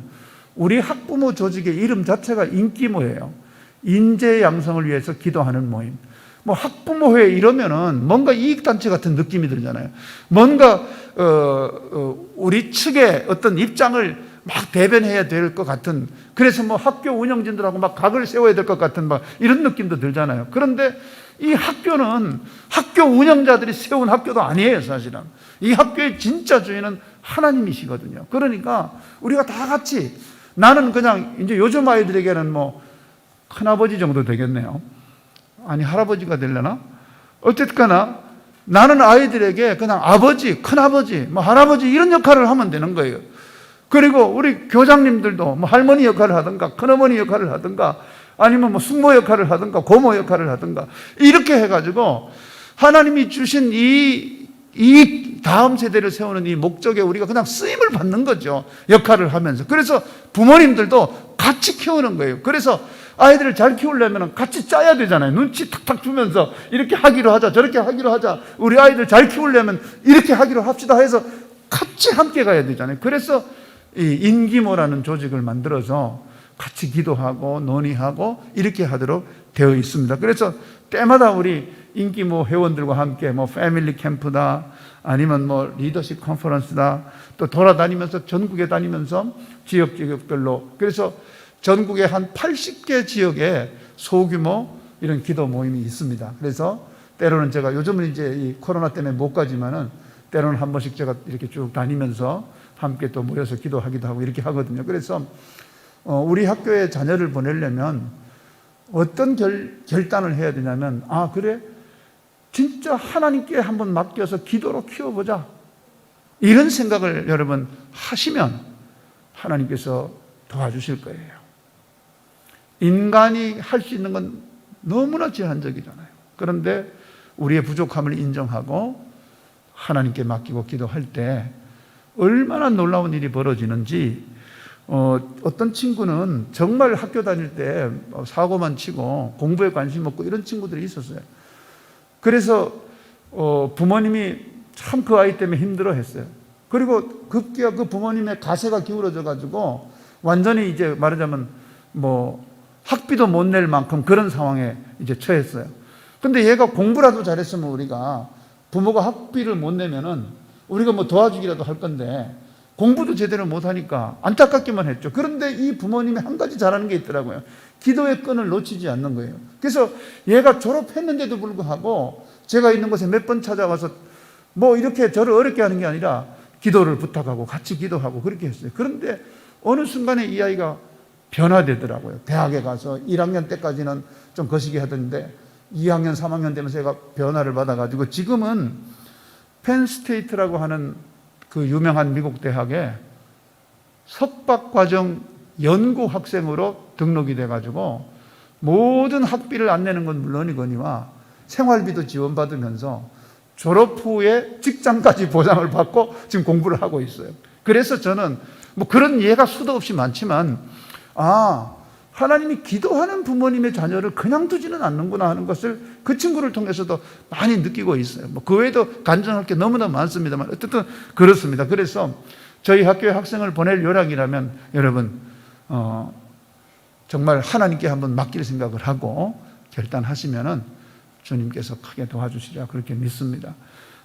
우리 학부모 조직의 이름 자체가 인기모예요. 인재 양성을 위해서 기도하는 모임. 뭐 학부모회 이러면은 뭔가 이익단체 같은 느낌이 들잖아요. 뭔가 우리 측의 어떤 입장을 막 대변해야 될 것 같은, 그래서 뭐 학교 운영진들하고 막 각을 세워야 될 것 같은 막 이런 느낌도 들잖아요. 그런데 이 학교는 학교 운영자들이 세운 학교도 아니에요, 사실은. 이 학교의 진짜 주인은 하나님이시거든요. 그러니까 우리가 다 같이, 나는 그냥 이제 요즘 아이들에게는 뭐 큰아버지 정도 되겠네요. 아니, 할아버지가 되려나? 어쨌거나 나는 아이들에게 그냥 아버지, 큰아버지, 뭐 할아버지 이런 역할을 하면 되는 거예요. 그리고 우리 교장님들도 뭐 할머니 역할을 하든가 큰어머니 역할을 하든가 아니면 뭐 숙모 역할을 하든가 고모 역할을 하든가 이렇게 해가지고 하나님이 주신 이 다음 세대를 세우는 이 목적에 우리가 그냥 쓰임을 받는 거죠. 역할을 하면서. 그래서 부모님들도 같이 키우는 거예요. 그래서 아이들을 잘 키우려면 같이 짜야 되잖아요. 눈치 탁탁 주면서 이렇게 하기로 하자, 저렇게 하기로 하자. 우리 아이들 잘 키우려면 이렇게 하기로 합시다 해서 같이 함께 가야 되잖아요. 그래서 이 인기모라는 조직을 만들어서 같이 기도하고 논의하고 이렇게 하도록 되어 있습니다. 그래서 때마다 우리 인기모 회원들과 함께 뭐 패밀리 캠프다 아니면 뭐 리더십 컨퍼런스다 또 돌아다니면서 전국에 다니면서 지역별로 그래서 전국에 한 80개 지역에 소규모 이런 기도 모임이 있습니다. 그래서 때로는 제가 요즘은 이제 이 코로나 때문에 못 가지만은 때로는 한 번씩 제가 이렇게 쭉 다니면서 함께 또 모여서 기도하기도 하고 이렇게 하거든요. 그래서 우리 학교에 자녀를 보내려면 어떤 결단을 해야 되냐면 그래? 진짜 하나님께 한번 맡겨서 기도로 키워보자. 이런 생각을 여러분 하시면 하나님께서 도와주실 거예요. 인간이 할 수 있는 건 너무나 제한적이잖아요. 그런데 우리의 부족함을 인정하고 하나님께 맡기고 기도할 때 얼마나 놀라운 일이 벌어지는지 어떤 친구는 정말 학교 다닐 때 사고만 치고 공부에 관심 없고 이런 친구들이 있었어요. 그래서 부모님이 참 그 아이 때문에 힘들어했어요. 그리고 급기야 그 부모님의 가세가 기울어져 가지고 완전히 이제 말하자면 뭐 학비도 못 낼 만큼 그런 상황에 이제 처했어요. 근데 얘가 공부라도 잘했으면 우리가 부모가 학비를 못 내면은 우리가 뭐 도와주기라도 할 건데 공부도 제대로 못하니까 안타깝기만 했죠. 그런데 이 부모님이 한 가지 잘하는 게 있더라고요. 기도의 끈을 놓치지 않는 거예요. 그래서 얘가 졸업했는데도 불구하고 제가 있는 곳에 몇 번 찾아와서 뭐 이렇게 저를 어렵게 하는 게 아니라 기도를 부탁하고 같이 기도하고 그렇게 했어요. 그런데 어느 순간에 이 아이가 변화되더라고요. 대학에 가서 1학년 때까지는 좀 거시기 하던데 2학년, 3학년 되면서 얘가 변화를 받아가지고 지금은 펜스테이트라고 하는 그 유명한 미국 대학에 석박과정 연구 학생으로 등록이 돼가지고 모든 학비를 안 내는 건 물론이거니와 생활비도 지원받으면서 졸업 후에 직장까지 보장을 받고 지금 공부를 하고 있어요. 그래서 저는 뭐 그런 예가 수도 없이 많지만 하나님이 기도하는 부모님의 자녀를 그냥 두지는 않는구나 하는 것을 그 친구를 통해서도 많이 느끼고 있어요. 뭐 그 외에도 간증할 게 너무나 많습니다만 어쨌든 그렇습니다. 그래서 저희 학교에 학생을 보낼 요량이라면 여러분 정말 하나님께 한번 맡길 생각을 하고 결단하시면은 주님께서 크게 도와주시리라 그렇게 믿습니다.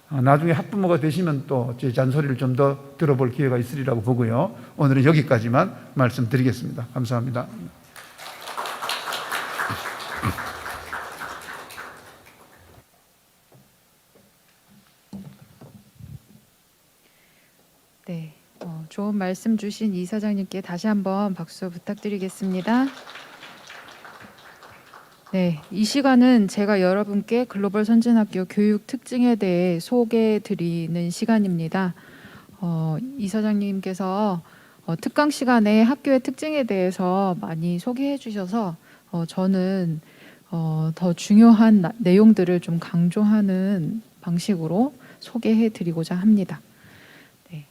나중에 학부모가 되시면 또 제 잔소리를 좀 더 들어볼 기회가 있으리라고 보고요. 오늘은 여기까지만 말씀드리겠습니다. 감사합니다. 네, 좋은 말씀 주신 이사장님께 다시 한번 박수 부탁드리겠습니다. 네, 이 시간은 제가 여러분께 글로벌 선진학교 교육 특징에 대해 소개해 드리는 시간입니다. 이사장님께서 특강 시간에 학교의 특징에 대해서 많이 소개해 주셔서 저는 더 중요한 내용들을 좀 강조하는 방식으로 소개해 드리고자 합니다. 네.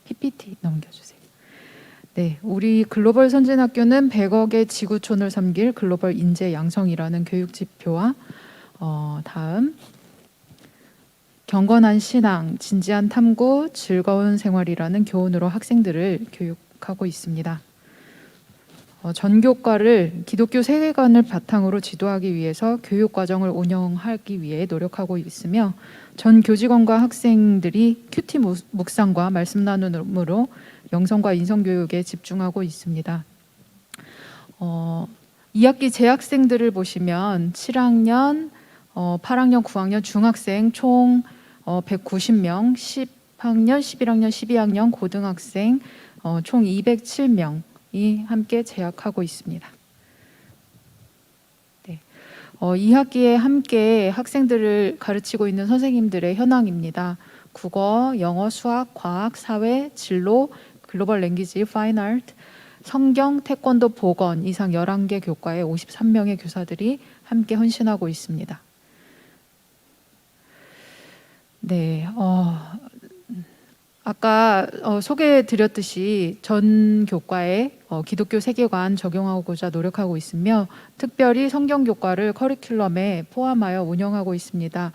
PPT 넘겨주세요. 네, 우리 글로벌 선진학교는 100억의 지구촌을 섬길 글로벌 인재 양성이라는 교육 지표와 다음 경건한 신앙, 진지한 탐구, 즐거운 생활이라는 교훈으로 학생들을 교육하고 있습니다. 전교과를 기독교 세계관을 바탕으로 지도하기 위해서 교육 과정을 운영하기 위해 노력하고 있으며 전 교직원과 학생들이 큐티 묵상과 말씀 나눔으로 영성과 인성 교육에 집중하고 있습니다. 2학기 재학생들을 보시면 7학년, 8학년, 9학년 중학생 총 190명, 10학년, 11학년, 12학년 고등학생 총 207명이 함께 재학하고 있습니다. 네. 2학기에 함께 학생들을 가르치고 있는 선생님들의 현황입니다. 국어, 영어, 수학, 과학, 사회, 진로, 글로벌 랭귀지, 파인 아트, 성경, 태권도, 보건 이상 11개 교과에 53명의 교사들이 함께 헌신하고 있습니다. 네, 아까 소개해드렸듯이 전 교과에 기독교 세계관 적용하고자 노력하고 있으며 특별히 성경 교과를 커리큘럼에 포함하여 운영하고 있습니다.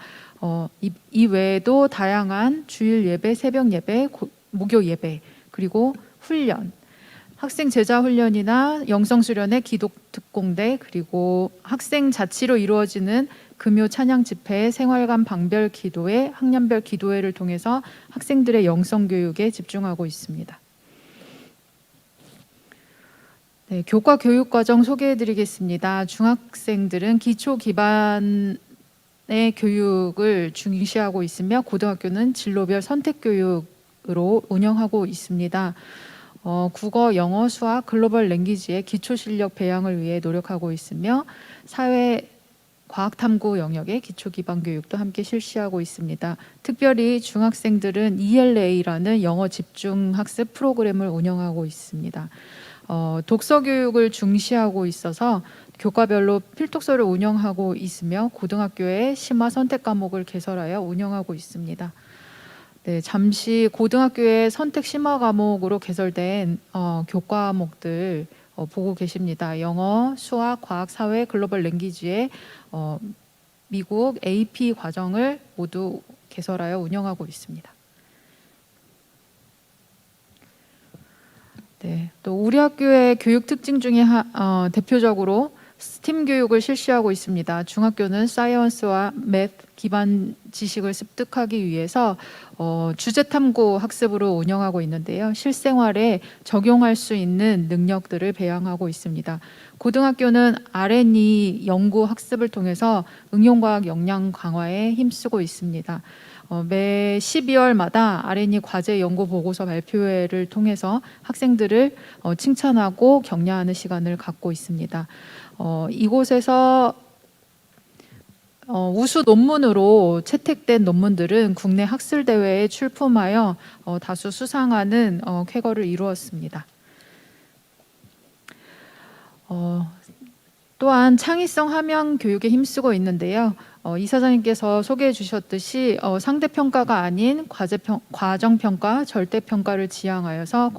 이 외에도 다양한 주일 예배, 새벽 예배, 목요 예배, 그리고 훈련, 학생 제자 훈련이나 영성 수련회, 기독 특공대, 그리고 학생 자치로 이루어지는 금요 찬양 집회, 생활관 방별 기도회, 학년별 기도회를 통해서 학생들의 영성 교육에 집중하고 있습니다. 네, 교과 교육 과정 소개해 드리겠습니다. 중학생들은 기초 기반의 교육을 중시하고 있으며 고등학교는 진로별 선택 교육으로 운영하고 있습니다. 국어, 영어, 수학, 글로벌 랭귀지의 기초 실력 배양을 위해 노력하고 있으며 사회 과학 탐구 영역의 기초 기반 교육도 함께 실시하고 있습니다. 특별히 중학생들은 ELA라는 영어 집중 학습 프로그램을 운영하고 있습니다. 독서 교육을 중시하고 있어서 교과별로 필독서를 운영하고 있으며 고등학교에 심화 선택 과목을 개설하여 운영하고 있습니다. 네, 잠시 고등학교의 선택 심화 과목으로 개설된 교과목들 보고 계십니다. 영어, 수학, 과학, 사회, 글로벌 랭귀지의 미국 AP 과정을 모두 개설하여 운영하고 있습니다. 네, 또 우리 학교의 교육 특징 중에 대표적으로 스팀 교육을 실시하고 있습니다. 중학교는 사이언스와 매th 기반 지식을 습득하기 위해서 주제 탐구 학습으로 운영하고 있는데요. 실생활에 적용할 수 있는 능력들을 배양하고 있습니다. 고등학교는 R&E 연구 학습을 통해서 응용과학 역량 강화에 힘쓰고 있습니다. 매 12월마다 R&E 과제 연구 보고서 발표회를 통해서 학생들을 칭찬하고 격려하는 시간을 갖고 있습니다. 이곳에서 우수 논문으로 채택된 논문들은 국내 학술 대회에 출품하여 다수 수상하는 쾌거를 이루었습니다. 또한 창의성 함양 교육에 힘쓰고 있는데요. 이사장님께서 소개해 주셨듯이 상대평가가 아닌 과정평가, 절대평가를 지향하여서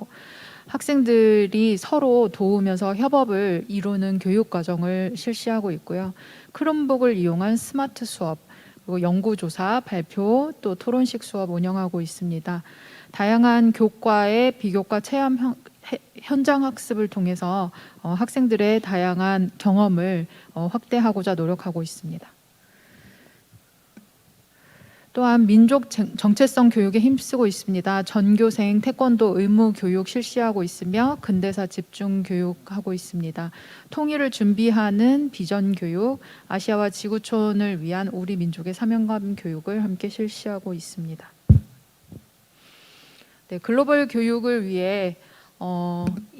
학생들이 서로 도우면서 협업을 이루는 교육과정을 실시하고 있고요. 크롬북을 이용한 스마트 수업, 그리고 연구조사, 발표, 또 토론식 수업 운영하고 있습니다. 다양한 교과의 비교과 체험 현장 학습을 통해서 학생들의 다양한 경험을 확대하고자 노력하고 있습니다. 또한 민족 정체성 교육에 힘쓰고 있습니다. 전교생 태권도 의무 교육 실시하고 있으며 근대사 집중 교육하고 있습니다. 통일을 준비하는 비전 교육, 아시아와 지구촌을 위한 우리 민족의 사명감 교육을 함께 실시하고 있습니다. 네, 글로벌 교육을 위해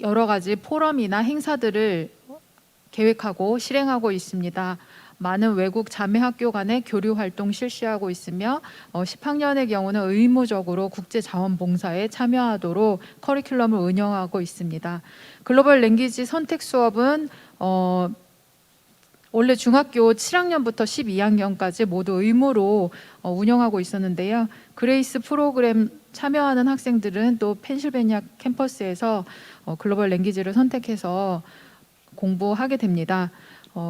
여러 가지 포럼이나 행사들을 계획하고 실행하고 있습니다. 많은 외국 자매학교 간의 교류 활동 실시하고 있으며 10학년의 경우는 의무적으로 국제자원봉사에 참여하도록 커리큘럼을 운영하고 있습니다. 글로벌 랭귀지 선택 수업은 원래 중학교 7학년부터 12학년까지 모두 의무로 운영하고 있었는데요. 그레이스 프로그램 참여하는 학생들은 또 펜실베니아 캠퍼스에서 글로벌 랭귀지를 선택해서 공부하게 됩니다.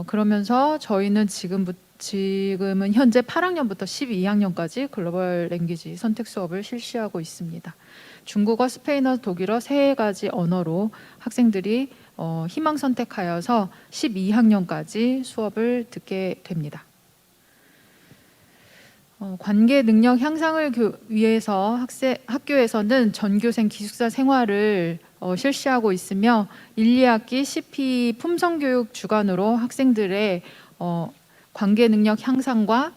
그러면서 저희는 지금은 현재 8학년부터 12학년까지 글로벌 랭귀지 선택 수업을 실시하고 있습니다. 중국어, 스페인어, 독일어 3가지 언어로 학생들이 희망 선택하여서 12학년까지 수업을 듣게 됩니다. 관계 능력 향상을 위해서 학교에서는 전교생 기숙사 생활을 실시하고 있으며 1, 2학기 CP 품성교육 주관으로 학생들의 관계 능력 향상과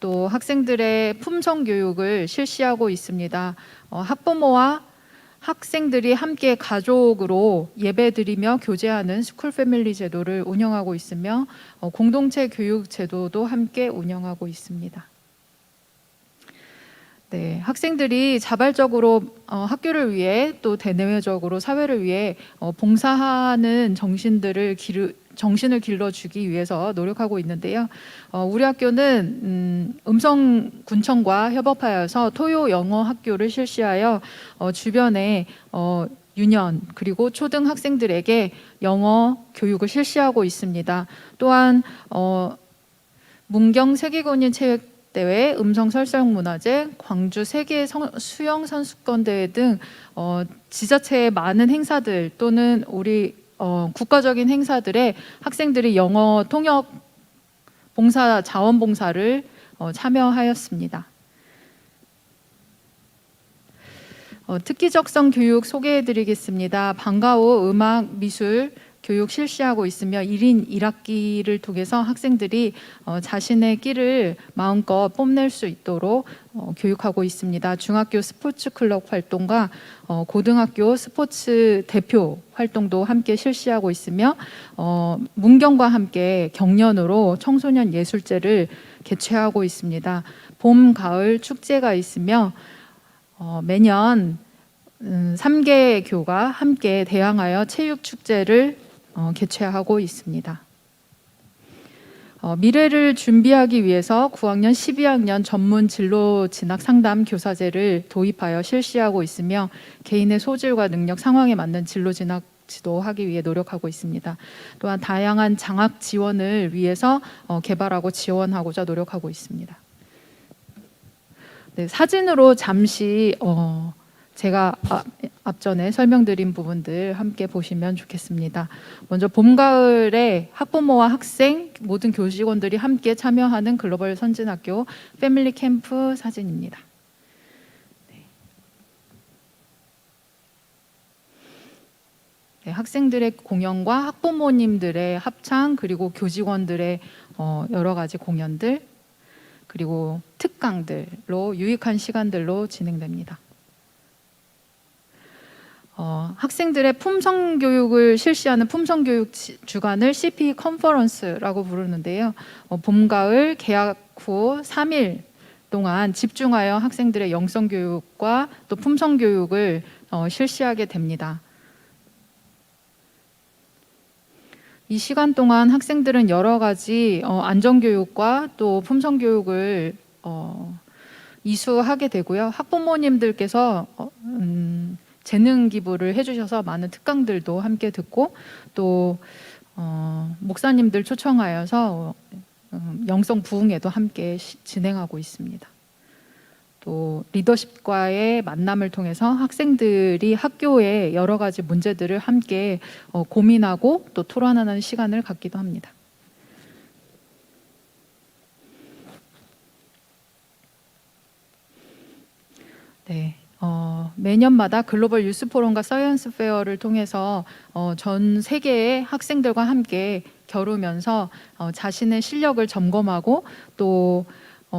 또 학생들의 품성교육을 실시하고 있습니다. 학부모와 학생들이 함께 가족으로 예배드리며 교제하는 스쿨 패밀리 제도를 운영하고 있으며 공동체 교육 제도도 함께 운영하고 있습니다. 네, 학생들이 자발적으로 학교를 위해 또 대내외적으로 사회를 위해 봉사하는 정신을 길러주기 위해서 노력하고 있는데요. 우리 학교는 음성군청과 협업하여서 토요 영어 학교를 실시하여 주변에 유년 그리고 초등학생들에게 영어 교육을 실시하고 있습니다. 또한 문경 세계군인 체육 대회, 음성 설상문화제, 광주 세계 수영 선수권 대회 등 지자체의 많은 행사들 또는 우리 국가적인 행사들에 학생들이 영어 통역 봉사, 자원봉사를 참여하였습니다. 특기적성 교육 소개해드리겠습니다. 방과 후 음악, 미술 교육 실시하고 있으며 1인 1학기를 통해서 학생들이 자신의 끼를 마음껏 뽐낼 수 있도록 교육하고 있습니다. 중학교 스포츠 클럽 활동과 고등학교 스포츠 대표 활동도 함께 실시하고 있으며 문경과 함께 경연으로 청소년 예술제를 개최하고 있습니다. 봄, 가을 축제가 있으며 매년 3개 교가 함께 대항하여 체육축제를 개최하고 있습니다. 미래를 준비하기 위해서 9학년, 12학년 전문 진로 진학 상담 교사제를 도입하여 실시하고 있으며 개인의 소질과 능력 상황에 맞는 진로 진학 지도하기 위해 노력하고 있습니다. 또한 다양한 장학 지원을 위해서 개발하고 지원하고자 노력하고 있습니다. 네, 사진으로 잠시 제가 앞전에 설명드린 부분들 함께 보시면 좋겠습니다. 먼저 봄, 가을에 학부모와 학생, 모든 교직원들이 함께 참여하는 글로벌 선진학교 패밀리 캠프 사진입니다. 네, 학생들의 공연과 학부모님들의 합창 그리고 교직원들의 여러 가지 공연들 그리고 특강들로 유익한 시간들로 진행됩니다. 학생들의 품성교육을 실시하는 품성교육 주간을 CP 컨퍼런스라고 부르는데요. 봄, 가을 개학 후 3일 동안 집중하여 학생들의 영성교육과 또 품성교육을 실시하게 됩니다. 이 시간 동안 학생들은 여러 가지 안전교육과 또 품성교육을 이수하게 되고요. 학부모님들께서 재능 기부를 해주셔서 많은 특강들도 함께 듣고 또 목사님들 초청하여서 영성 부흥회도 함께 진행하고 있습니다. 또 리더십과의 만남을 통해서 학생들이 학교의 여러 가지 문제들을 함께 고민하고 또 토론하는 시간을 갖기도 합니다. 네, 매년마다 글로벌 유스 포럼과 사이언스 페어를 통해서 전 세계의 학생들과 함께 겨루면서 자신의 실력을 점검하고 또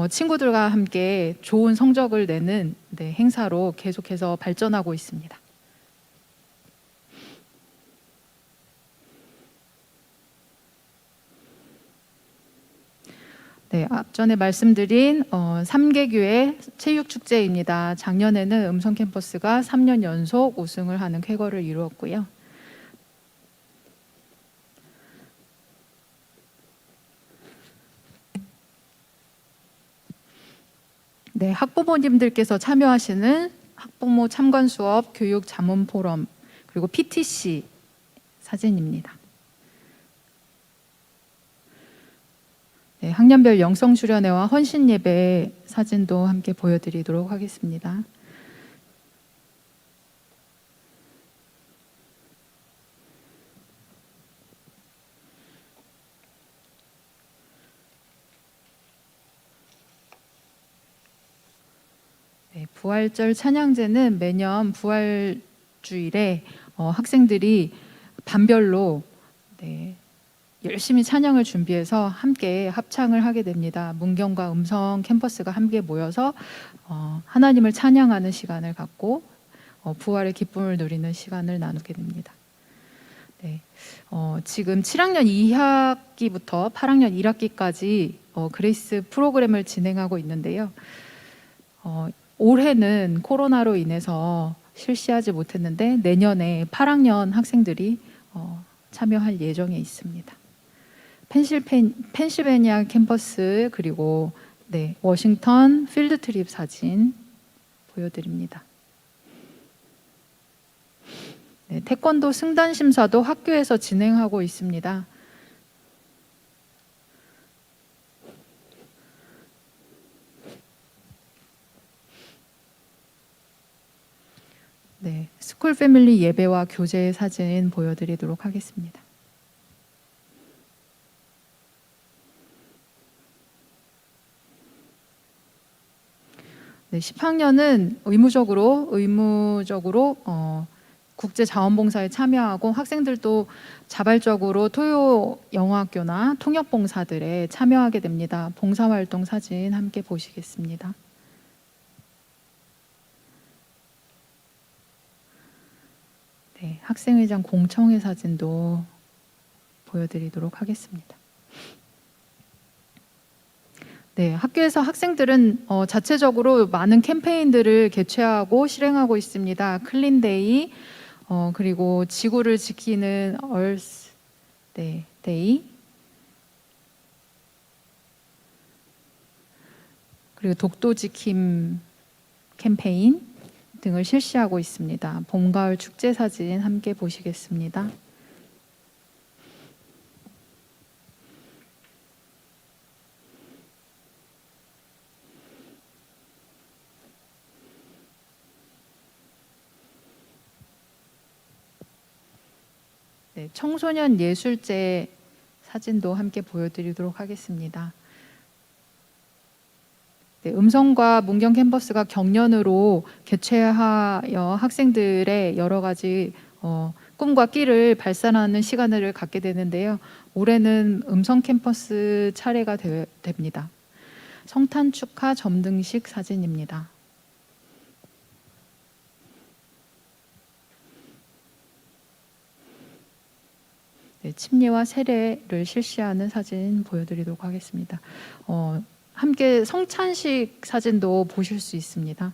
친구들과 함께 좋은 성적을 내는 행사로 계속해서 발전하고 있습니다. 네, 앞전에 말씀드린 3개교의 체육축제입니다. 작년에는 음성 캠퍼스가 3년 연속 우승을 하는 쾌거를 이루었고요. 네, 학부모님들께서 참여하시는 학부모 참관 수업 교육 자문 포럼 그리고 PTC 사진입니다. 네, 학년별 영성 수련회와 헌신 예배 사진도 함께 보여드리도록 하겠습니다. 네, 부활절 찬양제는 매년 부활주일에 학생들이 반별로 열심히 찬양을 준비해서 함께 합창을 하게 됩니다. 문경과 음성 캠퍼스가 함께 모여서 하나님을 찬양하는 시간을 갖고 부활의 기쁨을 누리는 시간을 나누게 됩니다. 네, 지금 7학년 2학기부터 8학년 1학기까지 그레이스 프로그램을 진행하고 있는데요. 올해는 코로나로 인해서 실시하지 못했는데 내년에 8학년 학생들이 참여할 예정에 있습니다. 펜실베니아 캠퍼스 그리고 워싱턴 필드 트립 사진 보여드립니다. 네, 태권도 승단 심사도 학교에서 진행하고 있습니다. 네, 스쿨 패밀리 예배와 교제 사진 보여드리도록 하겠습니다. 네, 10학년은 의무적으로 국제자원봉사에 참여하고 학생들도 자발적으로 토요영어학교나 통역봉사들에 참여하게 됩니다. 봉사활동 사진 함께 보시겠습니다. 네, 학생회장 공청회 사진도 보여드리도록 하겠습니다. 네, 학교에서 학생들은 자체적으로 많은 캠페인들을 개최하고 실행하고 있습니다. 클린데이, 그리고 지구를 지키는 얼스 데이, 그리고 독도지킴 캠페인 등을 실시하고 있습니다. 봄, 가을 축제 사진 함께 보시겠습니다. 네, 청소년 예술제 사진도 함께 보여드리도록 하겠습니다. 네, 음성과 문경 캠퍼스가 경연으로 개최하여 학생들의 여러 가지 꿈과 끼를 발산하는 시간을 갖게 되는데요. 올해는 음성 캠퍼스 차례가 됩니다. 성탄 축하 점등식 사진입니다. 네, 침례와 세례를 실시하는 사진 보여드리도록 하겠습니다. 함께 성찬식 사진도 보실 수 있습니다.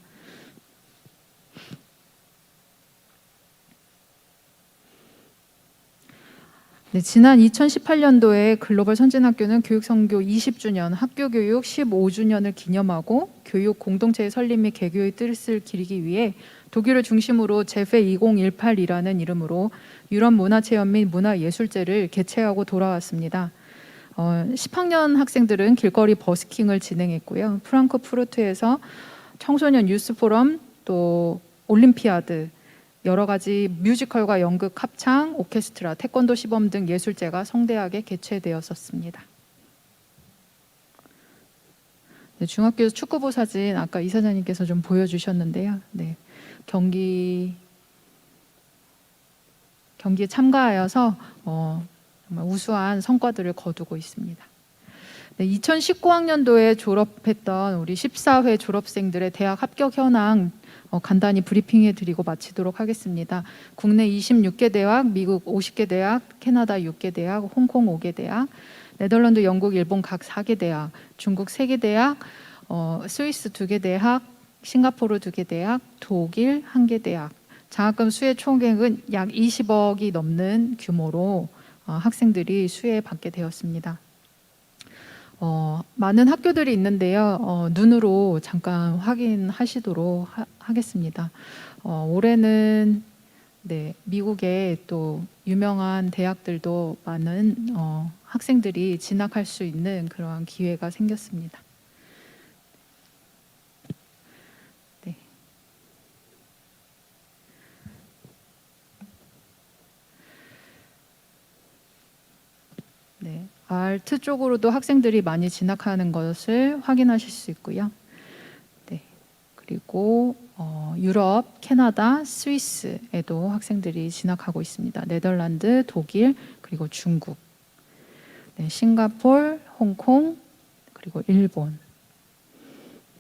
네, 지난 2018년도에 글로벌 선진학교는 교육선교 20주년, 학교교육 15주년을 기념하고 교육 공동체의 설립 및 개교의 뜻을 기리기 위해 독일을 중심으로 제페 2018이라는 이름으로 유럽 문화체험 및 문화예술제를 개최하고 돌아왔습니다. 10학년 학생들은 길거리 버스킹을 진행했고요. 프랑크푸르트에서 청소년 유스 포럼, 또 올림피아드, 여러 가지 뮤지컬과 연극 합창, 오케스트라, 태권도 시범 등 예술제가 성대하게 개최되었었습니다. 네, 중학교 축구부 사진 아까 이사장님께서 좀 보여주셨는데요. 네, 경기에 참가하여서 정말 우수한 성과들을 거두고 있습니다. 네, 2019학년도에 졸업했던 우리 14회 졸업생들의 대학 합격 현황 간단히 브리핑해드리고 마치도록 하겠습니다. 국내 26개 대학, 미국 50개 대학, 캐나다 6개 대학, 홍콩 5개 대학, 네덜란드, 영국, 일본 각 4개 대학, 중국 3개 대학, 스위스 2개 대학, 싱가포르 2개 대학, 독일 1개 대학. 장학금 수혜 총액은 약 20억이 넘는 규모로 학생들이 수혜받게 되었습니다. 많은 학교들이 있는데요. 눈으로 잠깐 확인하시도록 하겠습니다. 올해는 네, 미국의 또 유명한 대학들도 많은 학생들이 진학할 수 있는 그러한 기회가 생겼습니다. 네. 네. 아트 쪽으로도 학생들이 많이 진학하는 것을 확인하실 수 있고요. 네. 그리고 유럽, 캐나다, 스위스에도 학생들이 진학하고 있습니다. 네덜란드, 독일, 그리고 중국, 네, 싱가포르, 홍콩, 그리고 일본.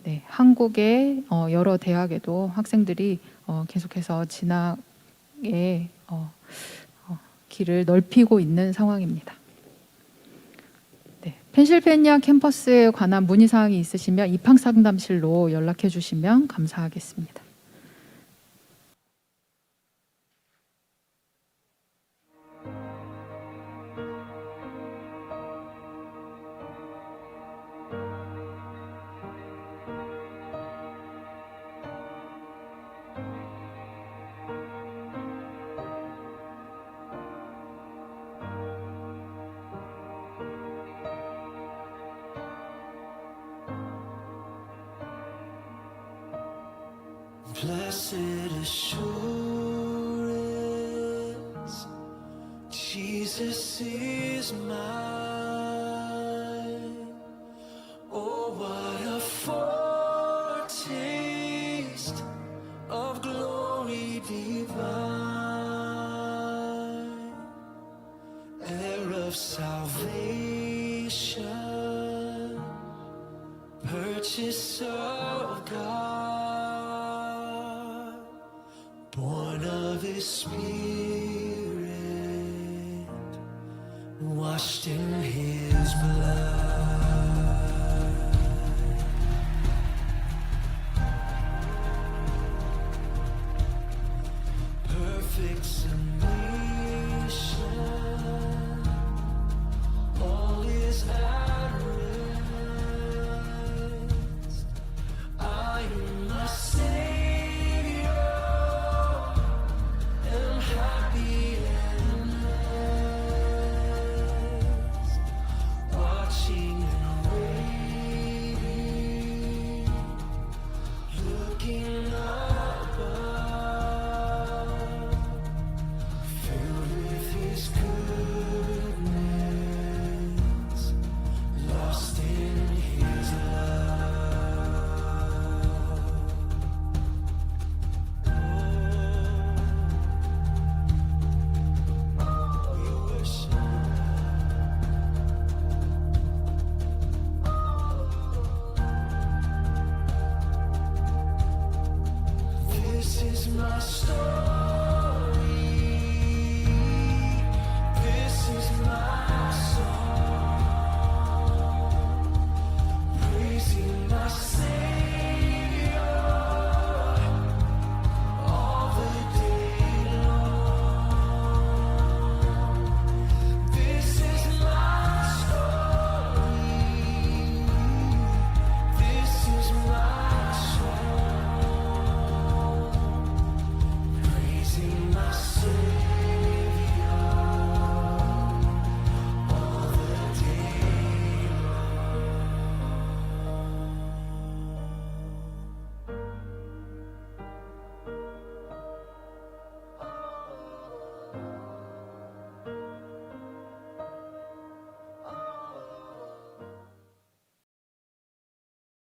네, 한국의 여러 대학에도 학생들이 계속해서 진학의 길을 넓히고 있는 상황입니다. 네, 펜실베니아 캠퍼스에 관한 문의사항이 있으시면 입학상담실로 연락해 주시면 감사하겠습니다. Blessed assurance, Jesus is mine. Oh, what a foretaste of glory divine, heir of salvation, purchase of God, born of His Spirit, washed in His blood. Perfect